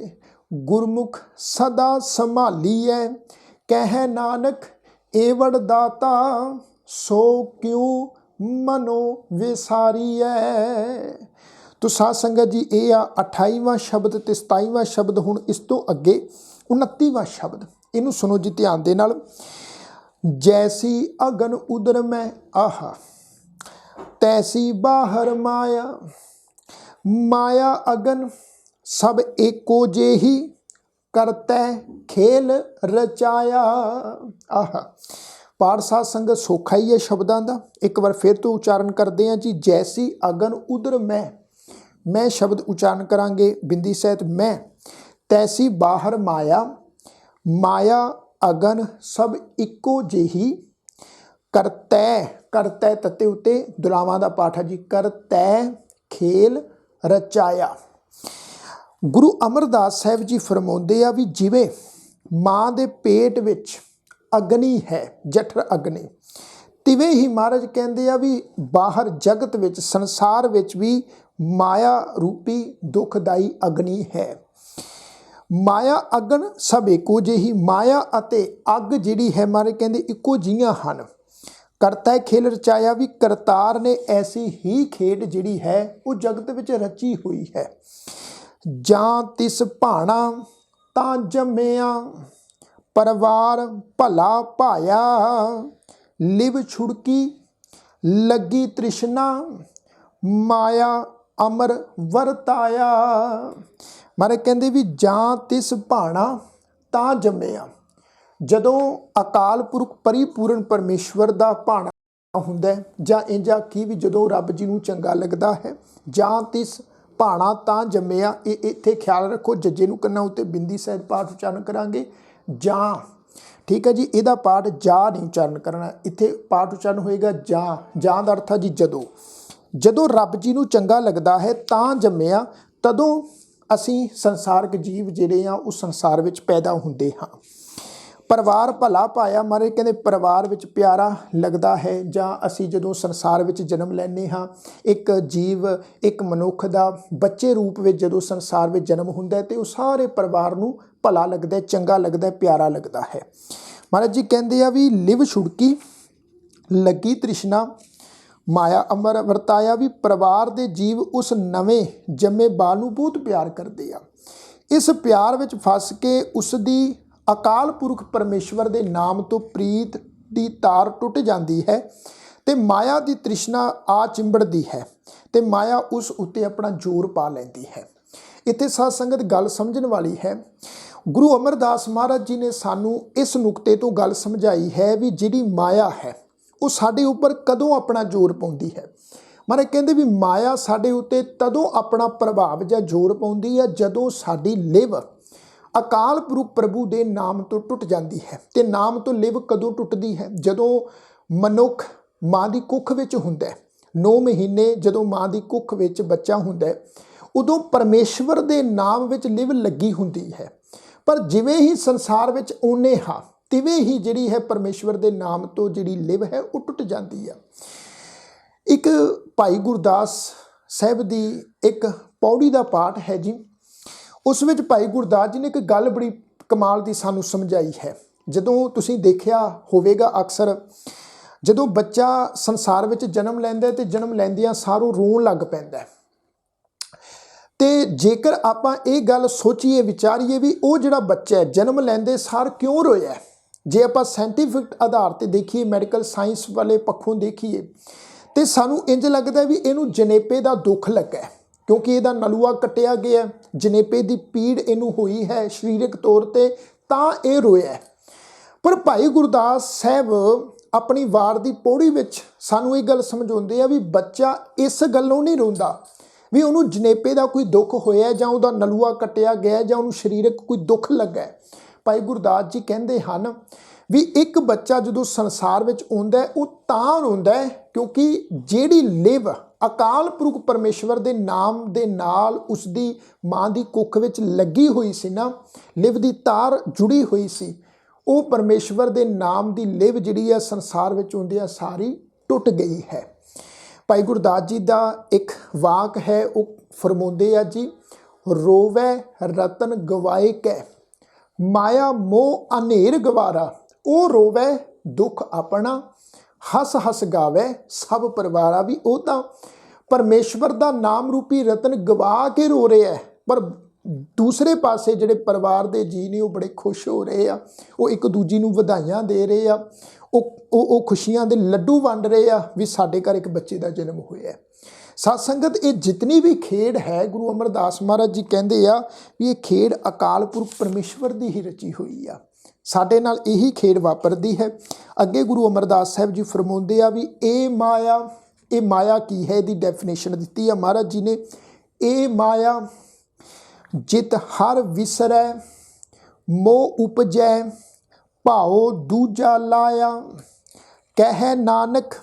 ਗੁਰਮੁਖ ਸਦਾ ਸੰਭਾਲੀਐ, ਕਹਿ ਨਾਨਕ ਏ ਵਡਦਾਤਾ, ਸੋ ਕਿਉ ਮਨੋ ਵਿਸਾਰੀਐ। ਤੋ ਸਾਧ ਸੰਗਤ ਜੀ, ਇਹ ਆ 28ਵਾਂ ਸ਼ਬਦ ਤੇ 27ਵਾਂ ਸ਼ਬਦ। ਹੁਣ ਇਸ ਤੋਂ ਅੱਗੇ 29ਵਾਂ ਸ਼ਬਦ, ਇਹਨੂੰ ਸੁਣੋ ਜੀ ਧਿਆਨ ਦੇ ਨਾਲ। ਜੈਸੀ ਅਗਨ ਉਦਰ ਮੈਂ ਆਹਾ, ਤੈਸੀ ਬਾਹਰ ਮਾਇਆ, ਮਾਇਆ ਅਗਨ ਸਭ ਏਕੋ ਜਿਹੀ, ਕਰਤੈ ਖੇਲ ਰਚਾਇਆ। ਆਹਾ, ਪਾਠ ਸਾਧ ਸੰਗਤ ਸੌਖਾ ਹੀ ਹੈ ਸ਼ਬਦਾਂ ਦਾ। ਇੱਕ ਵਾਰ ਫਿਰ ਤੋਂ ਉਚਾਰਨ ਕਰਦੇ ਹਾਂ ਜੀ। ਜੈਸੀ ਅਗਨ ਉਦਰ ਮੈਂ ਸ਼ਬਦ ਉਚਾਰਨ ਕਰਾਂਗੇ ਬਿੰਦੀ ਸਹਿਤ ਮੈਂ। ਤੈਸੀ ਬਾਹਰ ਮਾਇਆ, ਮਾਇਆ ਅਗਨ ਸਭ ਇੱਕੋ ਜਿਹੀ, ਕਰਤੈ ਤੱਤੇ ਉੱਤੇ ਦੁਲਾਵਾਂ ਦਾ ਪਾਠ ਹੈ ਜੀ। ਕਰਤੈ ਖੇਲ ਰਚਾਇਆ। ਗੁਰੂ ਅਮਰਦਾਸ ਸਾਹਿਬ ਜੀ ਫਰਮਾਉਂਦੇ ਆ ਵੀ ਜਿਵੇਂ ਮਾਂ ਦੇ ਪੇਟ ਵਿੱਚ ਅਗਨੀ ਹੈ, ਜਠਰ ਅਗਨੀ, ਤਿਵੇਂ ਹੀ ਮਹਾਰਾਜ ਕਹਿੰਦੇ ਆ ਵੀ ਬਾਹਰ ਜਗਤ ਵਿੱਚ, ਸੰਸਾਰ ਵਿੱਚ ਵੀ ਮਾਇਆ ਰੂਪੀ ਦੁਖਦਾਈ ਅਗਨੀ ਹੈ। ਮਾਇਆ ਅਗਨ ਸਭ ਇੱਕੋ ਜਿਹੀ, ਮਾਇਆ ਅਤੇ ਅੱਗ ਜਿਹੜੀ ਹੈ ਮਹਾਰਾਜ ਕਹਿੰਦੇ ਇੱਕੋ ਜਿਹੀਆਂ ਹਨ। ਕਰਤਾ ਖੇਲ ਰਚਾਇਆ, ਵੀ ਕਰਤਾਰ ਨੇ ਐਸੀ ਹੀ ਖੇਡ ਜਿਹੜੀ ਹੈ ਉਹ ਜਗਤ ਵਿੱਚ ਰਚੀ ਹੋਈ ਹੈ। ਜਾਂ ਤਿਸ ਭਾਣਾ ਤਾਂ ਜੰਮਿਆ, ਪਰਿਵਾਰ ਭਲਾ ਭਾਇਆ, ਲਿਵ ਛੁੜਕੀ ਲੱਗੀ ਤ੍ਰਿਸ਼ਨਾ, ਮਾਇਆ ਅਮਰ ਵਰਤਾਇਆ। ਮਾਰੇ ਕਹਿੰਦੇ ਵੀ ਜਾਂ ਤਿਸ ਭਾਣਾ ਤਾਂ ਜੰਮਿਆ, ਜਦੋਂ ਅਕਾਲ ਪੁਰਖ ਪਰਿਪੂਰਨ ਪਰਮੇਸ਼ਵਰ ਦਾ ਭਾਣਾ ਹੁੰਦਾ, ਜਾਂ ਇੰਜਾ ਕੀ ਵੀ ਜਦੋਂ ਰੱਬ ਜੀ ਨੂੰ ਚੰਗਾ ਲੱਗਦਾ ਹੈ, ਜਾਂ ਤਿਸ ਭਾਣਾ ਤਾਂ ਜੰਮਿਆ। ਇਹ ਇੱਥੇ ਖਿਆਲ ਰੱਖੋ, ਜੱਜੇ ਨੂੰ ਕੰਨਾਂ ਉੱਤੇ ਬਿੰਦੀ ਸਹਿਤ ਪਾਠ ਉਚਾਰਨ ਕਰਾਂਗੇ ਜਾਂ, ਠੀਕ ਹੈ ਜੀ। ਇਹਦਾ ਪਾਠ ਜਾ ਨਹੀਂ ਉਚਾਰਨ ਕਰਨਾ, ਇੱਥੇ ਪਾਠ ਉਚਾਰਨ ਹੋਏਗਾ ਜਾਂ ਦਾ ਅਰਥ ਹੈ ਜੀ ਜਦੋਂ ਰੱਬ ਜੀ ਨੂੰ ਚੰਗਾ ਲੱਗਦਾ ਹੈ ਤਾਂ ਜੰਮਿਆ, ਤਦੋਂ ਅਸੀਂ ਸੰਸਾਰਕ ਜੀਵ ਜਿਹੜੇ ਆ ਉਹ ਸੰਸਾਰ ਵਿੱਚ ਪੈਦਾ ਹੁੰਦੇ ਹਾਂ। ਪਰਿਵਾਰ ਭਲਾ ਪਾਇਆ, ਮਹਾਰਾਜ ਕਹਿੰਦੇ ਪਰਿਵਾਰ ਵਿੱਚ ਪਿਆਰਾ ਲੱਗਦਾ ਹੈ, ਜਾਂ ਅਸੀਂ ਜਦੋਂ ਸੰਸਾਰ ਵਿੱਚ ਜਨਮ ਲੈਂਦੇ ਹਾਂ, ਇੱਕ ਜੀਵ, ਇੱਕ ਮਨੁੱਖ ਦਾ ਬੱਚੇ ਰੂਪ ਵਿੱਚ ਜਦੋਂ ਸੰਸਾਰ ਵਿੱਚ ਜਨਮ ਹੁੰਦਾ ਤੇ ਉਹ ਸਾਰੇ ਪਰਿਵਾਰ ਨੂੰ ਭਲਾ ਲੱਗਦਾ, ਚੰਗਾ ਲੱਗਦਾ, ਪਿਆਰਾ ਲੱਗਦਾ ਹੈ। ਮਹਾਰਾਜ ਜੀ ਕਹਿੰਦੇ ਆ ਵੀ ਲਿਵ ਛੁੜਕੀ ਲੱਗੀ ਤ੍ਰਿਸ਼ਨਾ, ਮਾਇਆ ਅਮਰ ਵਰਤਾਇਆ, ਵੀ ਪਰਿਵਾਰ ਦੇ ਜੀਵ ਉਸ ਨਵੇਂ ਜੰਮੇ ਬਾਲ ਨੂੰ ਬਹੁਤ ਪਿਆਰ ਕਰਦੇ ਆ। ਇਸ ਪਿਆਰ ਵਿੱਚ ਫਸ ਕੇ ਉਸ ਦੀ ਅਕਾਲ ਪੁਰਖ ਪਰਮੇਸ਼ਵਰ ਦੇ ਨਾਮ ਤੋਂ ਪ੍ਰੀਤ ਦੀ ਤਾਰ ਟੁੱਟ ਜਾਂਦੀ ਹੈ ਤੇ ਮਾਇਆ ਦੀ ਤ੍ਰਿਸ਼ਨਾ ਆ ਚਿੰਬੜਦੀ ਹੈ ਤੇ ਮਾਇਆ ਉਸ ਉੱਤੇ ਆਪਣਾ ਜ਼ੋਰ ਪਾ ਲੈਂਦੀ ਹੈ। ਇੱਥੇ ਸਾਧ ਸੰਗਤ ਗੱਲ ਸਮਝਣ ਵਾਲੀ ਹੈ। ਗੁਰੂ ਅਮਰਦਾਸ ਮਹਾਰਾਜ ਜੀ ਨੇ ਸਾਨੂੰ ਇਸ ਨੁਕਤੇ ਤੋਂ ਗੱਲ ਸਮਝਾਈ ਹੈ ਵੀ ਜਿਹੜੀ ਮਾਇਆ ਹੈ ਉਹ ਸਾਡੇ ਉੱਪਰ ਕਦੋਂ ਆਪਣਾ ਜ਼ੋਰ ਪਾਉਂਦੀ ਹੈ। ਮਹਾਰਾਜ ਕਹਿੰਦੇ ਵੀ ਮਾਇਆ ਸਾਡੇ ਉੱਤੇ ਤਦੋਂ ਆਪਣਾ ਪ੍ਰਭਾਵ ਜਾਂ ਜ਼ੋਰ ਪਾਉਂਦੀ ਹੈ ਜਦੋਂ ਸਾਡੀ ਲਿਵ ਅਕਾਲ ਪੁਰਖ ਪ੍ਰਭੂ ਦੇ ਨਾਮ ਤੋਂ ਟੁੱਟ ਜਾਂਦੀ ਹੈ। ਤੇ ਨਾਮ ਤੋਂ ਲਿਵ ਕਦੋਂ ਟੁੱਟਦੀ ਹੈ? ਜਦੋਂ ਮਨੁੱਖ ਮਾਂ ਦੀ ਕੁੱਖ ਵਿੱਚ ਹੁੰਦਾ ਹੈ। 9 ਮਹੀਨੇ ਜਦੋਂ ਮਾਂ ਦੀ ਕੁੱਖ ਵਿੱਚ ਬੱਚਾ ਹੁੰਦਾ ਹੈ, ਉਦੋਂ ਪਰਮੇਸ਼ਵਰ ਦੇ ਨਾਮ ਵਿੱਚ ਲਿਵ ਲੱਗੀ ਹੁੰਦੀ ਹੈ। ਪਰ ਜਿਵੇਂ ਹੀ ਸੰਸਾਰ ਵਿੱਚ ਆਉਂਦੇ ਹਾਂ, ਤਿਵੇਂ ਹੀ ਜਿਹੜੀ ਹੈ ਪਰਮੇਸ਼ਵਰ ਦੇ ਨਾਮ ਤੋਂ ਜਿਹੜੀ ਲਿਵ ਹੈ ਉਹ ਟੁੱਟ ਜਾਂਦੀ ਆ। ਇੱਕ ਭਾਈ ਗੁਰਦਾਸ ਸਾਹਿਬ ਦੀ ਇੱਕ ਪੌੜੀ ਦਾ ਪਾਠ ਹੈ ਜੀ। ਉਸ ਵਿੱਚ ਭਾਈ ਗੁਰਦਾਸ ਜੀ ਨੇ ਇੱਕ ਗੱਲ ਬੜੀ ਕਮਾਲ ਦੀ ਸਾਨੂੰ ਸਮਝਾਈ ਹੈ। ਜਦੋਂ ਤੁਸੀਂ ਦੇਖਿਆ ਹੋਵੇਗਾ, ਅਕਸਰ ਜਦੋਂ ਬੱਚਾ ਸੰਸਾਰ ਵਿੱਚ ਜਨਮ ਲੈਂਦਾ ਤੇ ਜਨਮ ਲੈਂਦਿਆਂ ਸਾਰੋਂ ਰੋਣ ਲੱਗ ਪੈਂਦਾ। ਤੇ ਜੇਕਰ ਆਪਾਂ ਇਹ ਗੱਲ ਸੋਚੀਏ, ਵਿਚਾਰੀਏ ਵੀ ਉਹ ਜਿਹੜਾ ਬੱਚਾ ਹੈ ਜਨਮ ਲੈਂਦੇ ਸਾਰ ਕਿਉਂ ਰੋਇਆ, ਜੇ ਆਪਾਂ ਸਾਇੰਟੀਫਿਕ ਆਧਾਰ ਤੇ ਦੇਖੀਏ, ਮੈਡੀਕਲ ਸਾਇੰਸ ਵਾਲੇ ਪੱਖੋਂ ਦੇਖੀਏ, ਤੇ ਸਾਨੂੰ ਇੰਜ ਲੱਗਦਾ ਵੀ ਇਹਨੂੰ ਜਨੇਪੇ ਦਾ ਦੁੱਖ ਲੱਗਾ, ਕਿਉਂਕਿ ਇਹਦਾ ਨਲੂਆ ਕੱਟਿਆ ਗਿਆ, ਜਨੇਪੇ ਦੀ ਪੀੜ ਇਹਨੂੰ ਹੋਈ ਹੈ ਸਰੀਰਕ ਤੌਰ ਤੇ, ਤਾਂ ਇਹ ਰੋਇਆ। ਪਰ ਭਾਈ ਗੁਰਦਾਸ ਸਾਹਿਬ ਆਪਣੀ ਵਾਰ ਦੀ ਪੌੜੀ ਵਿੱਚ ਸਾਨੂੰ ਇਹ ਗੱਲ ਸਮਝਾਉਂਦੇ ਆ ਵੀ ਬੱਚਾ ਇਸ ਗੱਲੋਂ ਨਹੀਂ ਰੋਂਦਾ ਵੀ ਉਹਨੂੰ ਜਨੇਪੇ ਦਾ ਕੋਈ ਦੁੱਖ ਹੋਇਆ, ਜਾਂ ਉਹਦਾ ਨਲੂਆ ਕੱਟਿਆ ਗਿਆ, ਜਾਂ ਉਹਨੂੰ ਸਰੀਰਕ ਕੋਈ ਦੁੱਖ ਲੱਗਾ। ਭਾਈ ਗੁਰਦਾਸ ਜੀ ਕਹਿੰਦੇ ਹਨ ਵੀ ਇੱਕ ਬੱਚਾ ਜਦੋਂ ਸੰਸਾਰ ਵਿੱਚ ਆਉਂਦਾ ਉਹ ਤਾਂ ਰੋਂਦਾ ਕਿਉਂਕਿ ਜਿਹੜੀ ਲਿਵ ਅਕਾਲ ਪੁਰਖ ਪਰਮੇਸ਼ਵਰ ਦੇ ਨਾਮ ਦੇ ਨਾਲ ਉਸਦੀ ਮਾਂ ਦੀ ਕੁੱਖ ਵਿੱਚ ਲੱਗੀ ਹੋਈ ਸੀ ਨਾ, ਲਿਵ ਦੀ ਤਾਰ ਜੁੜੀ ਹੋਈ ਸੀ, ਉਹ ਪਰਮੇਸ਼ਵਰ ਦੇ ਨਾਮ ਦੀ ਲਿਵ ਜਿਹੜੀ ਆ ਸੰਸਾਰ ਵਿੱਚ ਆਉਂਦਿਆਂ ਸਾਰੀ ਟੁੱਟ ਗਈ ਹੈ। ਭਾਈ ਗੁਰਦਾਸ ਜੀ ਦਾ ਇੱਕ ਵਾਕ ਹੈ, ਉਹ ਫਰਮਾਉਂਦੇ ਆ ਜੀ, ਰੋਵੈ ਰਤਨ ਗਵਾਏ ਕੈ, ਮਾਇਆ ਮੋਹ ਅਨੇਰ ਗਵਾਰਾ, ਉਹ ਰੋਵੈ ਦੁੱਖ ਆਪਣਾ, ਹੱਸ ਹੱਸ ਗਾਵੇ ਸਭ ਪਰਿਵਾਰਾ। ਵੀ ਉਹ ਤਾਂ ਪਰਮੇਸ਼ਵਰ ਦਾ ਨਾਮ ਰੂਪੀ ਰਤਨ ਗਵਾ ਕੇ ਰੋ ਰਿਹਾ, ਪਰ ਦੂਸਰੇ ਪਾਸੇ ਜਿਹੜੇ ਪਰਿਵਾਰ ਦੇ ਜੀ ਨੇ ਉਹ ਬੜੇ ਖੁਸ਼ ਹੋ ਰਹੇ ਆ, ਉਹ ਇੱਕ ਦੂਜੀ ਨੂੰ ਵਧਾਈਆਂ ਦੇ ਰਹੇ ਆ, ਉਹ ਖੁਸ਼ੀਆਂ ਦੇ ਲੱਡੂ ਵੰਡ ਰਹੇ ਆ ਵੀ ਸਾਡੇ ਘਰ ਇੱਕ ਬੱਚੇ ਦਾ ਜਨਮ ਹੋਇਆ। ਸਾਧ ਸੰਗਤ, ਇਹ ਜਿਤਨੀ ਵੀ ਖੇਡ ਹੈ, ਗੁਰੂ ਅਮਰਦਾਸ ਮਹਾਰਾਜ ਜੀ ਕਹਿੰਦੇ ਆ ਵੀ ਇਹ ਖੇਡ ਅਕਾਲ ਪੁਰਖ ਪਰਮੇਸ਼ਵਰ ਦੀ ਹੀ ਰਚੀ ਹੋਈ ਆ, ਸਾਡੇ ਨਾਲ ਇਹੀ ਖੇਡ ਵਾਪਰਦੀ ਹੈ। ਅੱਗੇ ਗੁਰੂ ਅਮਰਦਾਸ ਸਾਹਿਬ ਜੀ ਫਰਮਾਉਂਦੇ ਆ ਵੀ ਇਹ ਮਾਇਆ ਕੀ ਹੈ? ਇਹਦੀ ਡੈਫੀਨੇਸ਼ਨ ਦਿੱਤੀ ਆ ਮਹਾਰਾਜ ਜੀ ਨੇ। ਇਹ ਮਾਇਆ ਜਿਤ ਹਰ ਵਿਸਰੈ, ਮੋਹ ਉਪਜੈ ਭਾਉ ਦੂਜਾ ਲਾਇਆ, ਕਹਿ ਨਾਨਕ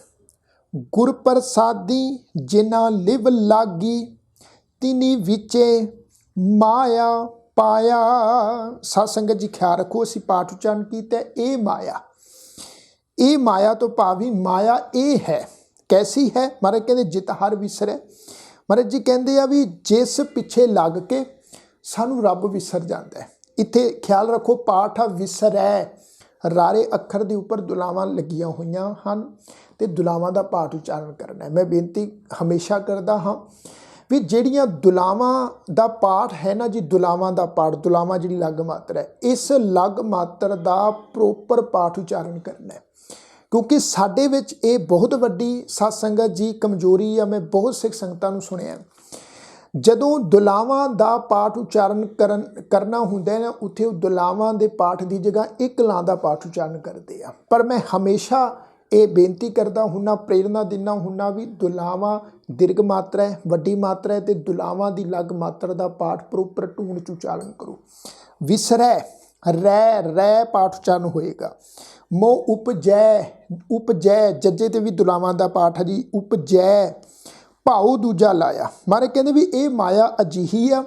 ਗੁਰ ਪ੍ਰਸਾਦੀ ਜਿਨਾ ਲਿਵ ਲਾਗੀ, ਤਿਨੀ ਵਿਚੇ ਮਾਇਆ ਪਾਇਆ। ਸਾਧ ਸੰਗਤ ਜੀ ਖਿਆਲ ਰੱਖੋ, ਅਸੀਂ ਪਾਠ ਉਚਾਰਨ ਕੀਤਾ ਇਹ ਮਾਇਆ ਤੋਂ ਭਾਵੀ ਮਾਇਆ ਇਹ ਹੈ, ਕੈਸੀ ਹੈ? ਮਹਾਰਾਜ ਕਹਿੰਦੇ ਜਿਤ ਹਰ ਵਿਸਰੈ। ਮਹਾਰਾਜ ਜੀ ਕਹਿੰਦੇ ਆ ਵੀ ਜਿਸ ਪਿੱਛੇ ਲੱਗ ਕੇ ਸਾਨੂੰ ਰੱਬ ਵਿਸਰ ਜਾਂਦਾ ਹੈ। ਇੱਥੇ ਖਿਆਲ ਰੱਖੋ, ਪਾਠ ਆ ਵਿਸਰੈ, ਰਾਰੇ ਅੱਖਰ ਦੇ ਉੱਪਰ ਦੁਲਾਵਾਂ ਲੱਗੀਆਂ ਹੋਈਆਂ ਹਨ ਤੇ ਦੁਲਾਵਾਂ ਦਾ ਪਾਠ ਉਚਾਰਨ ਕਰਨਾ ਹੈ। ਮੈਂ ਬੇਨਤੀ ਹਮੇਸ਼ਾ ਕਰਦਾ ਹਾਂ ਵੀ ਜਿਹੜੀਆਂ ਦੁਲਾਵਾਂ ਦਾ ਪਾਠ ਹੈ ਨਾ ਜੀ, ਦੁਲਾਵਾਂ ਦਾ ਪਾਠ, ਦੁਲਾਵਾਂ ਜਿਹੜੀ ਲੱਗ ਮਾਤਰ ਹੈ, ਇਸ ਲੱਗ ਮਾਤਰ ਦਾ ਪ੍ਰੋਪਰ ਪਾਠ ਉਚਾਰਨ ਕਰਨਾ ਹੈ, ਕਿਉਂਕਿ ਸਾਡੇ ਵਿੱਚ ਇਹ ਬਹੁਤ ਵੱਡੀ ਸਾਧ ਸੰਗਤ ਜੀ ਕਮਜ਼ੋਰੀ ਆ। ਮੈਂ ਬਹੁਤ ਸਿੱਖ ਸੰਗਤਾਂ ਨੂੰ ਸੁਣਿਆ, ਜਦੋਂ ਦੁਲਾਵਾਂ ਦਾ ਪਾਠ ਉਚਾਰਨ ਕਰਨਾ ਹੁੰਦਾ ਹੈ ਨਾ, ਉੱਥੇ ਉਹ ਦੁਲਾਵਾਂ ਦੇ ਪਾਠ ਦੀ ਜਗ੍ਹਾ ਇੱਕ ਲਾਂ ਦਾ ਪਾਠ ਉਚਾਰਨ ਕਰਦੇ ਆ। ਪਰ ਮੈਂ ਹਮੇਸ਼ਾ ਇਹ ਬੇਨਤੀ ਕਰਦਾ ਹੁੰਨਾ, ਪ੍ਰੇਰਨਾ ਦਿੰਦਾ ਹੁੰਨਾ ਵੀ ਦੁਲਾਵਾਂ ਦੀਰਘ ਮਾਤਰਾ ਹੈ, ਵੱਡੀ ਮਾਤਰਾ ਹੈ, ਤੇ ਦੁਲਾਵਾਂ ਦੀ ਲੱਗ ਮਾਤਰਾ ਦਾ ਪਾਠ ਪ੍ਰੋਪਰ ਟੂਣ ਚ ਉਚਾਰਨ ਕਰੋ। ਵਿਸਰੈ ਰੈ ਪਾਠ ਉਚਾਰਨ ਹੋਏਗਾ। ਮੋਹ ਉਪਜੈ ਜੱਜੇ ਤੇ ਵੀ ਦੁਲਾਵਾਂ ਦਾ ਪਾਠ ਹੈ ਜੀ, ਉਪਜੈ ਭਾਉ ਦੂਜਾ ਲਾਇਆ। ਮਹਾਰਾਜ ਕਹਿੰਦੇ ਵੀ ਇਹ ਮਾਇਆ ਅਜਿਹੀ ਆ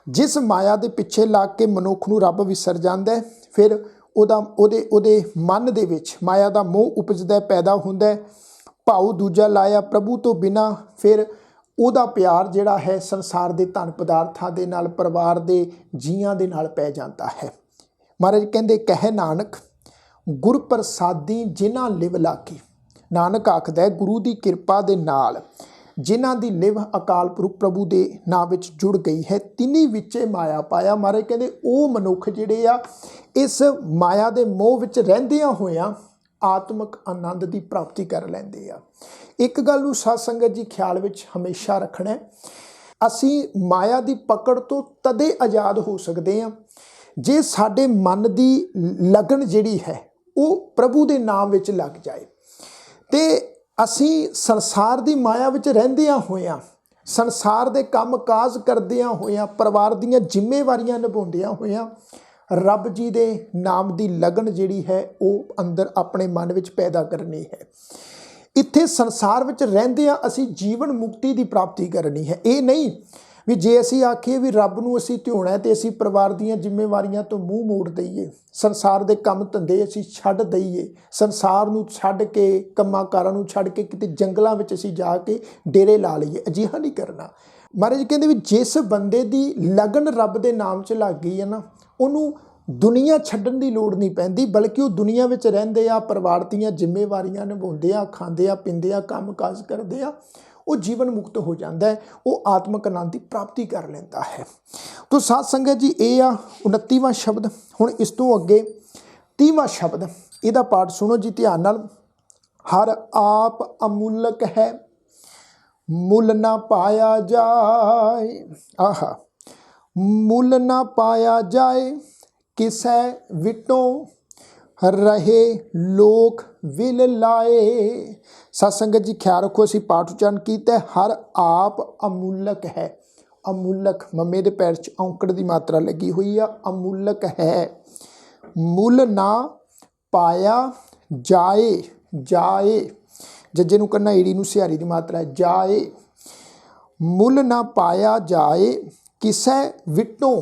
ਜਿਸ ਮਾਇਆ ਦੇ ਪਿੱਛੇ ਲੱਗ ਕੇ ਮਨੁੱਖ ਨੂੰ ਰੱਬ ਵਿਸਰ ਜਾਂਦਾ ਹੈ। ਫਿਰ ਉਹਦੇ ਮਨ ਦੇ ਵਿੱਚ ਮਾਇਆ ਦਾ ਮੋਹ ਉਪਜਦਾ, ਪੈਦਾ ਹੁੰਦਾ। ਭਾਉ ਦੂਜਾ ਲਾਇਆ, ਪ੍ਰਭੂ ਤੋਂ ਬਿਨਾਂ ਫਿਰ ਉਹਦਾ ਪਿਆਰ ਜਿਹੜਾ ਹੈ ਸੰਸਾਰ ਦੇ ਧਨ ਪਦਾਰਥਾਂ ਦੇ ਨਾਲ, ਪਰਿਵਾਰ ਦੇ ਜੀਆਂ ਦੇ ਨਾਲ ਪੈ ਜਾਂਦਾ ਹੈ। ਮਹਾਰਾਜ ਕਹਿੰਦੇ ਕਹਿ ਨਾਨਕ ਗੁਰ ਪ੍ਰਸਾਦੀ ਜਿਨ੍ਹਾਂ ਲਿਵ ਲਾਗੀ। ਨਾਨਕ ਆਖਦਾ ਗੁਰੂ ਦੀ ਕਿਰਪਾ ਦੇ ਨਾਲ ਜਿਨ੍ਹਾਂ ਦੀ ਲਿਵ ਅਕਾਲ ਪੁਰਖ ਪ੍ਰਭੂ ਦੇ ਨਾਂ ਵਿੱਚ ਜੁੜ ਗਈ ਹੈ, ਤਿੰਨੀ ਵਿੱਚੇ ਮਾਇਆ ਪਾਇਆ। ਮਹਾਰਾਜ ਕਹਿੰਦੇ ਉਹ ਮਨੁੱਖ ਜਿਹੜੇ ਆ ਇਸ ਮਾਇਆ ਦੇ ਮੋਹ ਵਿੱਚ ਰਹਿੰਦਿਆਂ ਹੋਇਆਂ ਆਤਮਿਕ ਆਨੰਦ ਦੀ ਪ੍ਰਾਪਤੀ ਕਰ ਲੈਂਦੇ ਆ। ਇੱਕ ਗੱਲ ਨੂੰ ਸਾਧ ਸੰਗਤ ਜੀ ਖਿਆਲ ਵਿੱਚ ਹਮੇਸ਼ਾ ਰੱਖਣਾ, ਅਸੀਂ ਮਾਇਆ ਦੀ ਪਕੜ ਤੋਂ ਤਦੇ ਆਜ਼ਾਦ ਹੋ ਸਕਦੇ ਹਾਂ ਜੇ ਸਾਡੇ ਮਨ ਦੀ ਲਗਨ ਜਿਹੜੀ ਹੈ ਉਹ ਪ੍ਰਭੂ ਦੇ ਨਾਮ ਵਿੱਚ ਲੱਗ ਜਾਏ। ਤੇ ਅਸੀਂ ਸੰਸਾਰ ਦੀ ਮਾਇਆ ਵਿੱਚ ਰਹਿੰਦਿਆਂ ਹੋਇਆਂ ਸੰਸਾਰ ਦੇ ਕੰਮ ਕਾਜ ਕਰਦਿਆਂ ਹੋਇਆਂ, ਪਰਿਵਾਰ ਦੀਆਂ ਜ਼ਿੰਮੇਵਾਰੀਆਂ ਨਿਭਾਉਂਦਿਆਂ ਹੋਇਆਂ ਰੱਬ ਜੀ ਦੇ ਨਾਮ ਦੀ ਲਗਨ ਜਿਹੜੀ ਹੈ ਉਹ ਅੰਦਰ ਆਪਣੇ ਮਨ ਵਿੱਚ ਪੈਦਾ ਕਰਨੀ ਹੈ। ਇੱਥੇ ਸੰਸਾਰ ਵਿੱਚ ਰਹਿੰਦਿਆਂ ਅਸੀਂ ਜੀਵਨ ਮੁਕਤੀ ਦੀ ਪ੍ਰਾਪਤੀ ਕਰਨੀ ਹੈ। ਇਹ ਨਹੀਂ ਵੀ ਜੇ ਅਸੀਂ ਆਖੀਏ ਵੀ ਰੱਬ ਨੂੰ ਅਸੀਂ ਧਿਆਉਣਾ ਤੇ ਅਸੀਂ ਪਰਿਵਾਰ ਦੀਆਂ ਜ਼ਿੰਮੇਵਾਰੀਆਂ ਤੋਂ ਮੂੰਹ ਮੋੜ ਦਈਏ, ਸੰਸਾਰ ਦੇ ਕੰਮ ਧੰਦੇ ਅਸੀਂ ਛੱਡ ਦਈਏ, ਸੰਸਾਰ ਨੂੰ ਛੱਡ ਕੇ, ਕੰਮਾਂ ਕਾਰਾਂ ਨੂੰ ਛੱਡ ਕੇ ਕਿਤੇ ਜੰਗਲਾਂ ਵਿੱਚ ਅਸੀਂ ਜਾ ਕੇ ਡੇਰੇ ਲਾ ਲਈਏ। ਅਜਿਹਾ ਨਹੀਂ ਕਰਨਾ। ਮਹਾਰਾਜ ਕਹਿੰਦੇ ਵੀ ਜਿਸ ਬੰਦੇ ਦੀ ਲਗਨ ਰੱਬ ਦੇ ਨਾਮ 'ਚ ਲੱਗ ਗਈ ਹੈ ਨਾ, ਉਹਨੂੰ ਦੁਨੀਆ ਛੱਡਣ ਦੀ ਲੋੜ ਨਹੀਂ ਪੈਂਦੀ, ਬਲਕਿ ਉਹ ਦੁਨੀਆ ਵਿੱਚ ਰਹਿੰਦੇ ਆ, ਪਰਿਵਾਰ ਦੀਆਂ ਜ਼ਿੰਮੇਵਾਰੀਆਂ ਨਿਭਾਉਂਦੇ ਆ, ਖਾਂਦੇ ਆ, ਪੀਂਦੇ ਆ, ਕੰਮ ਕਾਜ ਕਰਦੇ ਆ, ਉਹ ਜੀਵਨ ਮੁਕਤ ਹੋ ਜਾਂਦਾ ਹੈ, ਉਹ ਆਤਮਿਕ ਆਨੰਦ ਦੀ ਪ੍ਰਾਪਤੀ ਕਰ ਲੈਂਦਾ ਹੈ। ਤੋ ਸਾਧ ਸੰਗਤ ਜੀ, ਇਹ ਆ 29ਵਾਂ ਸ਼ਬਦ। ਹੁਣ ਇਸ ਤੋਂ ਅੱਗੇ 30ਵਾਂ ਸ਼ਬਦ, ਇਹਦਾ ਪਾਠ ਸੁਣੋ ਜੀ ਧਿਆਨ ਨਾਲ। ਹਰ ਆਪ ਅਮੁੱਲਕ ਹੈ, ਮੁੱਲ ਨਾ ਪਾਇਆ ਜਾਏ। ਆਹਾ, ਮੁੱਲ ਨਾ ਪਾਇਆ ਜਾਏ, ਕਿਸੈ ਵਿਟੋਂ ਰਹੇ ਲੋਕ ਵਿਲ ਲਾਏ। ਸਤ ਸੰਗਤ ਜੀ ਖਿਆਲ ਰੱਖੋ, ਅਸੀਂ ਪਾਠ ਉਚਾਰਨ ਕੀਤਾ ਹਰ ਆਪ ਅਮੁੱਲਕ ਹੈ। ਅਮੁੱਲਕ ਮੱਮੇ ਦੇ ਪੈਰ 'ਚ ਔਂਕੜ ਦੀ ਮਾਤਰਾ ਲੱਗੀ ਹੋਈ ਆ। ਅਮੁੱਲਕ ਹੈ, ਮੁੱਲ ਨਾ ਪਾਇਆ ਜਾਏ। ਜਾਏ ਜੱਜੇ ਨੂੰ ਕਰਨਾ, ਈੜੀ ਨੂੰ ਸਿਹਾਰੀ ਦੀ ਮਾਤਰਾ ਹੈ। ਜਾਏ, ਮੁੱਲ ਨਾ ਪਾਇਆ ਜਾਏ, ਕਿਸੈ ਵਿਟੋਂ।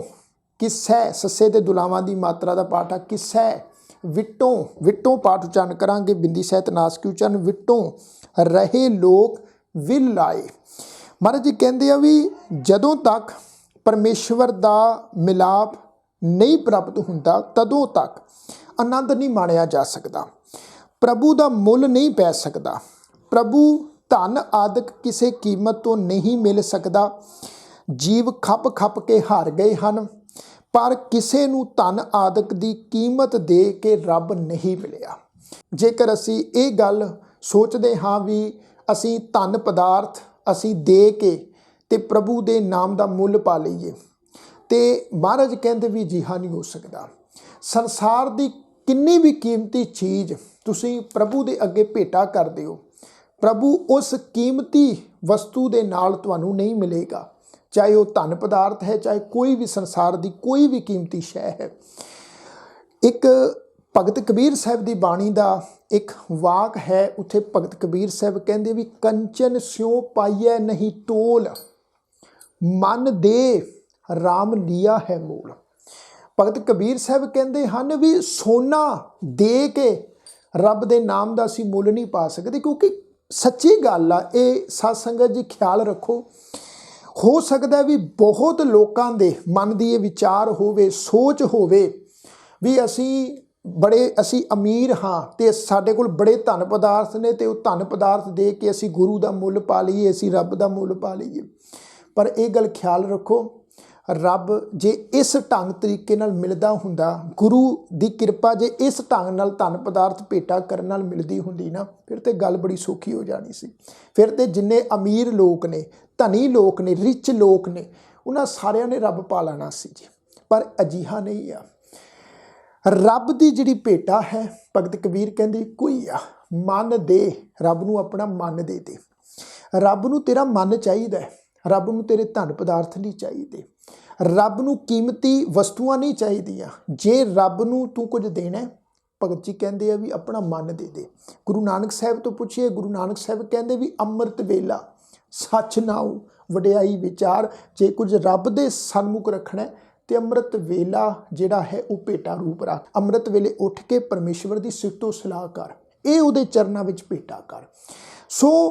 ਕਿਸੈ ਸੱਸੇ ਦੇ ਦੁਲਾਵਾਂ ਦੀ ਮਾਤਰਾ ਦਾ ਪਾਠ ਆ। ਕਿਸੈ ਵਿਟੋਂ, ਵਿਟੋਂ ਪਾਠ ਉਚਾਰਨ ਕਰਾਂਗੇ, ਬਿੰਦੀ ਸਹਿਤ ਨਾਸਕੀ ਉਚਾਰਨ। ਵਿਟੋਂ ਰਹੇ ਲੋਕ ਵਿਲ ਲਾਏ। ਮਹਾਰਾਜ ਜੀ ਕਹਿੰਦੇ ਆ ਵੀ ਜਦੋਂ ਤੱਕ ਪਰਮੇਸ਼ਵਰ ਦਾ ਮਿਲਾਪ ਨਹੀਂ ਪ੍ਰਾਪਤ ਹੁੰਦਾ, ਤਦੋਂ ਤੱਕ ਆਨੰਦ ਨਹੀਂ ਮਾਣਿਆ ਜਾ ਸਕਦਾ, ਪ੍ਰਭੂ ਦਾ ਮੁੱਲ ਨਹੀਂ ਪੈ ਸਕਦਾ, ਪ੍ਰਭੂ ਧਨ ਆਦਿਕ ਕਿਸੇ ਕੀਮਤ ਤੋਂ ਨਹੀਂ ਮਿਲ ਸਕਦਾ। ਜੀਵ ਖੱਪ ਖੱਪ ਕੇ ਹਾਰ ਗਏ ਹਨ, ਪਰ ਕਿਸੇ ਨੂੰ ਧਨ ਆਦਿਕ ਦੀ ਕੀਮਤ ਦੇ ਕੇ ਰੱਬ ਨਹੀਂ ਮਿਲਿਆ। ਜੇਕਰ ਅਸੀਂ ਇਹ ਗੱਲ ਸੋਚਦੇ ਹਾਂ ਵੀ ਅਸੀਂ ਧਨ ਪਦਾਰਥ ਅਸੀਂ ਦੇ ਕੇ ਤੇ ਪ੍ਰਭੂ ਦੇ ਨਾਮ ਦਾ ਮੁੱਲ ਪਾ ਲਈਏ, ਤੇ ਮਹਾਰਾਜ ਕਹਿੰਦੇ ਵੀ ਅਜਿਹਾ ਨਹੀਂ ਹੋ ਸਕਦਾ। ਸੰਸਾਰ ਦੀ ਕਿੰਨੀ ਵੀ ਕੀਮਤੀ ਚੀਜ਼ ਤੁਸੀਂ ਪ੍ਰਭੂ ਦੇ ਅੱਗੇ ਭੇਟਾ ਕਰਦੇ ਹੋ, ਪ੍ਰਭੂ ਉਸ ਕੀਮਤੀ ਵਸਤੂ ਦੇ ਨਾਲ ਤੁਹਾਨੂੰ ਨਹੀਂ ਮਿਲੇਗਾ, ਚਾਹੇ ਉਹ ਧਨ ਪਦਾਰਥ ਹੈ, ਚਾਹੇ ਕੋਈ ਵੀ ਸੰਸਾਰ ਦੀ ਕੋਈ ਵੀ ਕੀਮਤੀ ਸ਼ੈ ਹੈ। ਇੱਕ ਭਗਤ ਕਬੀਰ ਸਾਹਿਬ ਦੀ ਬਾਣੀ ਦਾ ਇੱਕ ਵਾਕ ਹੈ, ਉੱਥੇ ਭਗਤ ਕਬੀਰ ਸਾਹਿਬ ਕਹਿੰਦੇ ਵੀ ਕੰਚਨ ਸਿਉ ਪਾਈਐ ਨਹੀਂ ਤੋਲ, ਮਨ ਦੇ ਰਾਮ ਲਿਆ ਹੈ ਮੋਲ। ਭਗਤ ਕਬੀਰ ਸਾਹਿਬ ਕਹਿੰਦੇ ਹਨ ਵੀ ਸੋਨਾ ਦੇ ਕੇ ਰੱਬ ਦੇ ਨਾਮ ਦਾ ਅਸੀਂ ਮੁੱਲ ਨਹੀਂ ਪਾ ਸਕਦੇ, ਕਿਉਂਕਿ ਸੱਚੀ ਗੱਲ ਆ ਇਹ। ਸਾਧ ਸੰਗਤ ਜੀ ਖਿਆਲ ਰੱਖੋ, ਹੋ ਸਕਦਾ ਵੀ ਬਹੁਤ ਲੋਕਾਂ ਦੇ ਮਨ ਦੀ ਇਹ ਵਿਚਾਰ ਹੋਵੇ, ਸੋਚ ਹੋਵੇ ਵੀ ਅਸੀਂ ਅਮੀਰ ਹਾਂ ਤੇ ਸਾਡੇ ਕੋਲ ਬੜੇ ਧਨ ਪਦਾਰਥ ਨੇ, ਤੇ ਉਹ ਧਨ ਪਦਾਰਥ ਦੇ ਕੇ ਅਸੀਂ ਗੁਰੂ ਦਾ ਮੁੱਲ ਪਾ ਲਈਏ, ਅਸੀਂ ਰੱਬ ਦਾ ਮੁੱਲ ਪਾ ਲਈਏ। ਪਰ ਇਹ ਗੱਲ ਖਿਆਲ ਰੱਖੋ, ਰੱਬ ਜੇ ਇਸ ਢੰਗ ਤਰੀਕੇ ਨਾਲ ਮਿਲਦਾ ਹੁੰਦਾ, ਗੁਰੂ ਦੀ ਕਿਰਪਾ ਜੇ ਇਸ ਢੰਗ ਨਾਲ ਧਨ ਪਦਾਰਥ ਭੇਟਾ ਕਰਨ ਨਾਲ ਮਿਲਦੀ ਹੁੰਦੀ ਨਾ, ਫਿਰ ਤੇ ਗੱਲ ਬੜੀ ਸੌਖੀ ਹੋ ਜਾਣੀ ਸੀ। ਫਿਰ ਤੇ ਜਿੰਨੇ ਅਮੀਰ ਲੋਕ ਨੇ, ਧਨੀ ਲੋਕ ਨੇ, ਰਿਚ ਲੋਕ ਨੇ, ਉਹਨਾਂ ਸਾਰਿਆਂ ਨੇ ਰੱਬ ਪਾ ਲੈਣਾ ਸੀ ਜੀ। ਪਰ ਅਜਿਹਾ ਨਹੀਂ ਆ। ਰੱਬ ਦੀ ਜਿਹੜੀ ਭੇਟਾ ਹੈ, ਭਗਤ ਕਬੀਰ ਕਹਿੰਦੇ ਕੋਈ ਆ, ਮਨ ਦੇ, ਰੱਬ ਨੂੰ ਆਪਣਾ ਮਨ ਦੇ ਦੇ। ਰੱਬ ਨੂੰ ਤੇਰਾ ਮਨ ਚਾਹੀਦਾ, ਰੱਬ ਨੂੰ ਤੇਰੇ ਧਨ ਪਦਾਰਥ ਨਹੀਂ ਚਾਹੀਦੇ, ਰੱਬ ਨੂੰ ਕੀਮਤੀ ਵਸਤੂਆਂ ਨਹੀਂ ਚਾਹੀਦੀਆਂ। ਜੇ ਰੱਬ ਨੂੰ ਤੂੰ ਕੁਝ ਦੇਣਾ, ਭਗਤ ਜੀ ਕਹਿੰਦੇ ਆ ਵੀ ਆਪਣਾ ਮਨ ਦੇ ਦੇ। ਗੁਰੂ ਨਾਨਕ ਸਾਹਿਬ ਤੋਂ ਪੁੱਛੀਏ, ਗੁਰੂ ਨਾਨਕ ਸਾਹਿਬ ਕਹਿੰਦੇ ਵੀ ਅੰਮ੍ਰਿਤ ਵੇਲਾ ਸੱਚ ਨਾਉ ਵਡਿਆਈ ਵਿਚਾਰ। ਜੇ ਕੁਝ ਰੱਬ ਦੇ ਸਨਮੁਖ ਰੱਖਣਾ ਤੇ ਅੰਮ੍ਰਿਤ ਵੇਲਾ ਜਿਹੜਾ ਹੈ ਉਹ ਭੇਟਾ ਰੂਪ ਰੱਖ। ਅੰਮ੍ਰਿਤ ਵੇਲੇ ਉੱਠ ਕੇ ਪਰਮੇਸ਼ਵਰ ਦੀ ਸਿਫਤੋ ਸਲਾਹ ਕਰ, ਇਹ ਉਹਦੇ ਚਰਨਾਂ ਵਿੱਚ ਭੇਟਾ ਕਰ। ਸੋ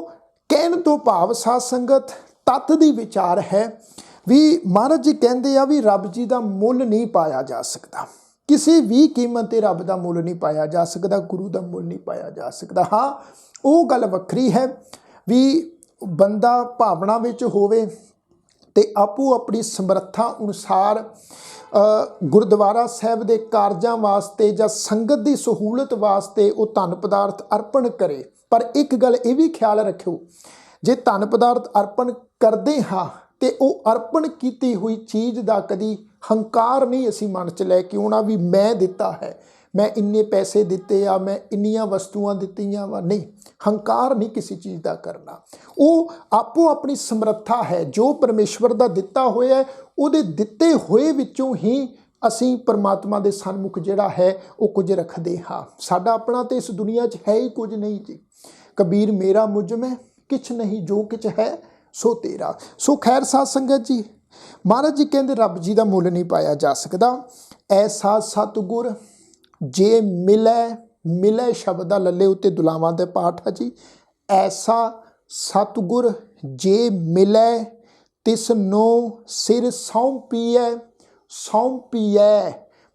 ਕਹਿਣ ਤੋਂ ਭਾਵ ਸਾਧ ਸੰਗਤ ਤੱਤ ਦੀ ਵਿਚਾਰ ਹੈ ਵੀ ਮਹਾਰਾਜ ਜੀ ਕਹਿੰਦੇ ਆ ਵੀ ਰੱਬ ਜੀ ਦਾ ਮੁੱਲ ਨਹੀਂ ਪਾਇਆ ਜਾ ਸਕਦਾ, ਕਿਸੇ ਵੀ ਕੀਮਤ ਤੇ ਰੱਬ ਦਾ ਮੁੱਲ ਨਹੀਂ ਪਾਇਆ ਜਾ ਸਕਦਾ, ਗੁਰੂ ਦਾ ਮੁੱਲ ਨਹੀਂ ਪਾਇਆ ਜਾ ਸਕਦਾ। ਹਾਂ, ਉਹ ਗੱਲ ਵੱਖਰੀ ਹੈ ਵੀ ਬੰਦਾ ਭਾਵਨਾ ਵਿੱਚ ਹੋਵੇ ਤੇ ਆਪੋ ਆਪਣੀ ਸਮਰੱਥਾ ਅਨੁਸਾਰ ਗੁਰਦੁਆਰਾ ਸਾਹਿਬ ਦੇ ਕਾਰਜਾਂ ਵਾਸਤੇ ਜਾਂ ਸੰਗਤ ਦੀ ਸਹੂਲਤ ਵਾਸਤੇ ਉਹ ਧਨ ਪਦਾਰਥ ਅਰਪਣ ਕਰੇ। ਪਰ ਇੱਕ ਗੱਲ ਇਹ ਵੀ ਖਿਆਲ ਰੱਖਿਓ, ਜੇ ਧਨ ਪਦਾਰਥ ਅਰਪਣ ਕਰਦੇ ਹਾਂ ਤੇ ਉਹ ਅਰਪਣ ਕੀਤੀ ਹੋਈ ਚੀਜ਼ ਦਾ ਕਦੀ ਹੰਕਾਰ ਨਹੀਂ ਅਸੀਂ ਮਨ 'ਚ ਲੈ ਕੇ ਆਉਣਾ ਵੀ ਮੈਂ ਦਿੱਤਾ ਹੈ, ਮੈਂ ਇੰਨੇ ਪੈਸੇ ਦਿੱਤੇ ਆ, ਮੈਂ ਇੰਨੀਆਂ ਵਸਤੂਆਂ ਦਿੱਤੀਆਂ ਵਾ। ਨਹੀਂ, ਹੰਕਾਰ ਨਹੀਂ ਕਿਸੇ ਚੀਜ਼ ਦਾ ਕਰਨਾ। ਉਹ ਆਪੋ ਆਪਣੀ ਸਮਰੱਥਾ ਹੈ, ਜੋ ਪਰਮੇਸ਼ਵਰ ਦਾ ਦਿੱਤਾ ਹੋਇਆ ਹੈ, ਉਹਦੇ ਦਿੱਤੇ ਹੋਏ ਵਿੱਚੋਂ ਹੀ ਅਸੀਂ ਪਰਮਾਤਮਾ ਦੇ ਸਨਮੁਖ ਜਿਹੜਾ ਹੈ ਉਹ ਕੁਝ ਰੱਖਦੇ ਹਾਂ। ਸਾਡਾ ਆਪਣਾ ਤੇ ਇਸ ਦੁਨੀਆ 'ਚ ਹੈ ਹੀ ਕੁਝ ਨਹੀਂ ਜੀ। ਕਬੀਰ ਮੇਰਾ ਮੁਝ ਮੈਂ ਕਿਛ ਨਹੀਂ, ਜੋ ਕਿਛ ਹੈ ਸੋ ਤੇਰਾ। ਸੋ ਖੈਰ ਸਾਧ ਸੰਗਤ ਜੀ, ਮਹਾਰਾਜ ਜੀ ਕਹਿੰਦੇ ਰੱਬ ਜੀ ਦਾ ਮੁੱਲ ਨਹੀਂ ਪਾਇਆ ਜਾ ਸਕਦਾ। ਐਸਾ ਸਤਿਗੁਰ ਜੇ ਮਿਲੈ, ਮਿਲੈ ਸ਼ਬਦ ਦਾ ਲੱਲੇ ਉੱਤੇ ਦੁਲਾਵਾਂ ਦੇ ਪਾਠ ਹੈ ਜੀ। ਐਸਾ ਸਤਿਗੁਰ ਜੇ ਮਿਲੈ ਤਿਸਨੂੰ ਸਿਰ ਸੌਂਪੀਐ, ਸੌਂਪੀਐ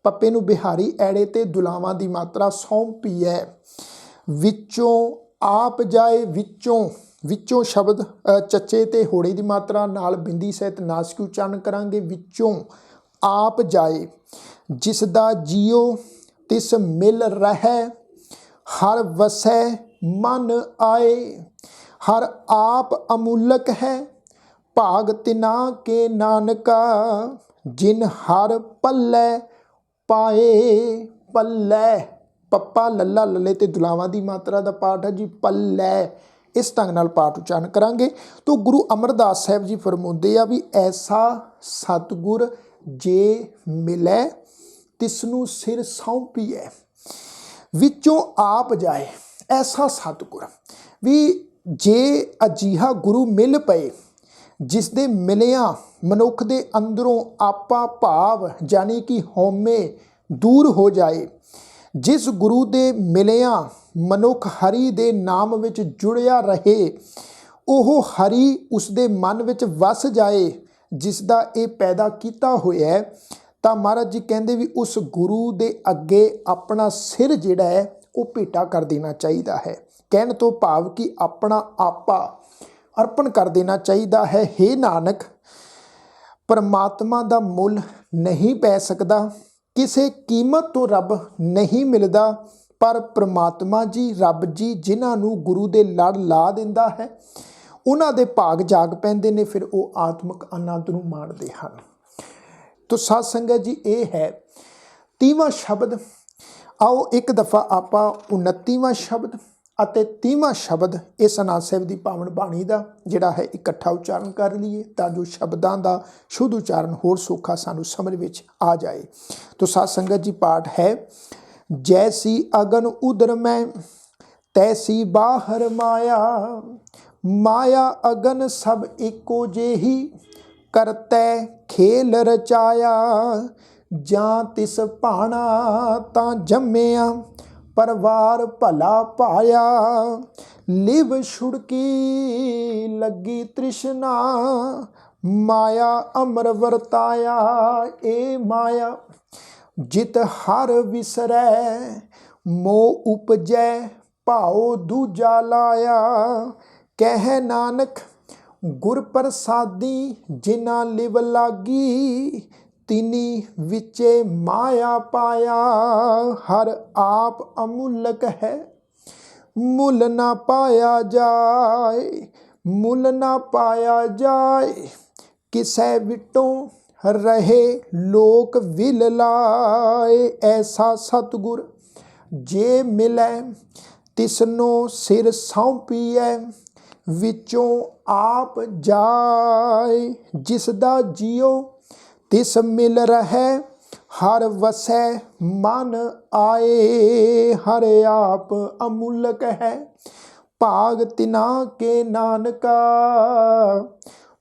ਪੱਪੇ ਨੂੰ ਬਿਹਾਰੀ ਐੜੇ ਤੇ ਦੁਲਾਵਾਂ ਦੀ ਮਾਤਰਾ ਸੌਂਪੀਐ। ਵਿੱਚੋਂ ਆਪ ਜਾਏ, ਵਿੱਚੋਂ, ਵਿੱਚੋਂ ਸ਼ਬਦ ਚੱਚੇ ਤੇ ਹੋੜੇ ਦੀ ਮਾਤਰਾ ਨਾਲ ਬਿੰਦੀ ਸਹਿਤ ਨਾਸਿਕ ਉਚਾਰਨ ਕਰਾਂਗੇ। ਵਿੱਚੋਂ ਆਪ ਜਾਏ, ਜਿਸ ਦਾ ਜੀਓ ਤਿਸ ਮਿਲ ਰਹਿ, ਹਰ ਵਸੈ ਮਨ ਆਏ। ਹਰ ਆਪ ਅਮੂਲਕ ਹੈ, ਭਾਗ ਤਿਨਾ ਕੇ ਨਾਨਕਾ, ਜਿਨ ਹਰ ਪੱਲੇ ਪਾਏ। ਪੱਲੇ ਪੱਪਾ ਲੱਲਾ ਲੱਲੇ ਤੇ ਦੁਲਾਵਾਂ ਦੀ ਮਾਤਰਾ ਦਾ ਪਾਠ ਹੈ ਜੀ, ਪੱਲੇ। ਇਸ ਢੰਗ ਨਾਲ ਪਾਠ ਉਚਾਰਨ ਕਰਾਂਗੇ। ਤਾਂ ਗੁਰੂ ਅਮਰਦਾਸ ਸਾਹਿਬ ਜੀ ਫਰਮਾਉਂਦੇ ਆ ਵੀ ਐਸਾ ਸਤਿਗੁਰ ਜੇ ਮਿਲੈ ਤਿਸਨੂੰ ਸਿਰ ਸੌਂਪੀਐ, ਵਿੱਚੋਂ ਆਪ ਜਾਏ। ਐਸਾ ਸਤਿਗੁਰ ਵੀ ਜੇ ਅਜਿਹਾ ਗੁਰੂ ਮਿਲ ਪਏ, ਜਿਸ ਦੇ ਮਿਲਿਆ ਮਨੁੱਖ ਦੇ ਅੰਦਰੋਂ ਆਪਾ ਭਾਵ ਜਾਨੀ ਕਿ ਹਉਮੈ ਦੂਰ ਹੋ ਜਾਏ, ਜਿਸ ਗੁਰੂ ਦੇ ਮਿਲਿਆ ਮਨੁੱਖ ਹਰੀ ਦੇ ਨਾਮ ਵਿੱਚ ਜੁੜਿਆ ਰਹੇ, ਉਹ ਹਰੀ ਉਸ ਦੇ ਮਨ ਵਿੱਚ ਵਸ ਜਾਏ, ਜਿਸ ਦਾ ਇਹ ਪੈਦਾ ਕੀਤਾ ਹੋਇਆ ਹੈ, ਤਾਂ ਮਹਾਰਾਜ ਜੀ ਕਹਿੰਦੇ ਵੀ ਉਸ ਗੁਰੂ ਦੇ ਅੱਗੇ ਆਪਣਾ ਸਿਰ ਜਿਹੜਾ ਹੈ ਉਹ ਭੇਟਾ ਕਰ ਦੇਣਾ ਚਾਹੀਦਾ ਹੈ। ਕਹਿਣ ਤੋਂ ਭਾਵ ਕਿ ਆਪਣਾ ਆਪਾ ਅਰਪਣ ਕਰ ਦੇਣਾ ਚਾਹੀਦਾ ਹੈ। ਹੇ ਨਾਨਕ, ਪਰਮਾਤਮਾ ਦਾ ਮੁੱਲ ਨਹੀਂ ਪੈ ਸਕਦਾ, ਕਿਸੇ ਕੀਮਤ ਤੋਂ ਰੱਬ ਨਹੀਂ ਮਿਲਦਾ, ਪਰ ਪ੍ਰਮਾਤਮਾ ਜੀ, ਰੱਬ ਜੀ ਜਿਨ੍ਹਾਂ ਨੂੰ ਗੁਰੂ ਦੇ ਲੜ ਲਾ ਦਿੰਦਾ ਹੈ, ਉਹਨਾਂ ਦੇ ਭਾਗ ਜਾਗ ਪੈਂਦੇ ਨੇ, ਫਿਰ ਉਹ ਆਤਮਿਕ ਆਨੰਦ ਨੂੰ ਮਾਣਦੇ ਹਨ। ਤੋ ਸਾਧ ਸੰਗਤ ਜੀ, ਇਹ ਹੈ 30ਵਾਂ ਸ਼ਬਦ। ਆਓ ਇੱਕ ਦਫਾ ਆਪਾਂ 29ਵਾਂ ਸ਼ਬਦ ਅਤੇ 30ਵਾਂ ਸ਼ਬਦ ਇਸ ਆਨੰਦ ਸਾਹਿਬ ਦੀ ਪਾਵਨ ਬਾਣੀ ਦਾ ਜਿਹੜਾ ਹੈ ਇਕੱਠਾ ਉਚਾਰਨ ਕਰ ਲਈਏ, ਤਾਂ ਜੋ ਸ਼ਬਦਾਂ ਦਾ ਸ਼ੁੱਧ ਉਚਾਰਨ ਹੋਰ ਸੌਖਾ ਸਾਨੂੰ ਸਮਝ ਵਿੱਚ ਆ ਜਾਏ। ਤੋ ਸਾਧ ਸੰਗਤ ਜੀ, ਪਾਠ ਹੈ ਜੈਸੀ ਅਗਨ ਉਦਰ ਮੈਂ, ਤੈਸੀ ਬਾਹਰ ਮਾਇਆ। ਮਾਇਆ ਅਗਨ ਸਭ ਇੱਕੋ ਜਿਹੀ, ਕਰਤੈ ਖੇਲ ਰਚਾਇਆ। ਜਾਂ ਤਿਸ ਭਾਣਾ ਤਾਂ ਜੰਮਿਆ, ਪਰਵਾਰ ਭਲਾ ਪਾਇਆ। ਲਿਵ ਛੁੜਕੀ ਲੱਗੀ ਤ੍ਰਿਸ਼ਨਾ, ਮਾਇਆ ਅਮਰ ਵਰਤਾਇਆ। ਇਹ ਮਾਇਆ ਜਿਤ ਹਰ ਵਿਸਰੈ, ਮੋਹ ਉਪਜੈ ਭਾਉ ਦੂਜਾ ਲਾਇਆ। ਕਹਿ ਨਾਨਕ ਗੁਰ ਪ੍ਰਸਾਦੀ, ਜਿਨਾ ਲਿਵ ਲਾਗੀ। ਤਿਨੀ ਵਿਚੇ ਮਾਇਆ ਪਾਇਆ, ਹਰ ਆਪ ਅਮੁਲਕ ਹੈ, ਮੁੱਲ ਨਾ ਪਾਇਆ ਜਾਏ। ਮੁੱਲ ਨਾ ਪਾਇਆ ਜਾਏ, ਕਿਸੈ ਵਿਟੋਂ ਰਹੇ ਲੋਕ ਵਿਲ ਲਾਏ। ਐਸਾ ਸਤਿਗੁਰ ਜੇ ਮਿਲੈ, ਤਿਸਨੂੰ ਸਿਰ ਸੌਂਪੀਐ। ਵਿੱਚੋਂ ਆਪ ਜਾਏ, ਜਿਸ ਦਾ ਜੀਓ ਤਿਸ ਮਿਲ ਰਹਿ। ਹਰ ਵਸੈ ਮਨ ਆਏ, ਹਰ ਆਪ ਅਮੁਲਕ ਹੈ। ਭਾਗ ਤਿਨਾ ਕੇ ਨਾਨਕਾ,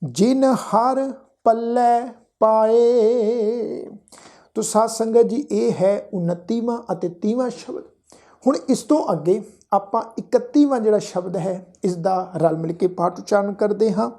ਜਿਨ ਹਰ ਪੱਲੇ ਪਾਏ। ਤੋ ਸਾਧ ਸੰਗਤ ਜੀ, ਇਹ ਹੈ 29ਵਾਂ ਅਤੇ 30ਵਾਂ ਸ਼ਬਦ। ਹੁਣ ਇਸ ਤੋਂ ਅੱਗੇ ਆਪਾਂ 31ਵਾਂ ਜਿਹੜਾ ਸ਼ਬਦ ਹੈ, ਇਸ ਦਾ ਰਲ ਮਿਲ ਕੇ ਪਾਠ ਉਚਾਰਨ ਕਰਦੇ ਹਾਂ।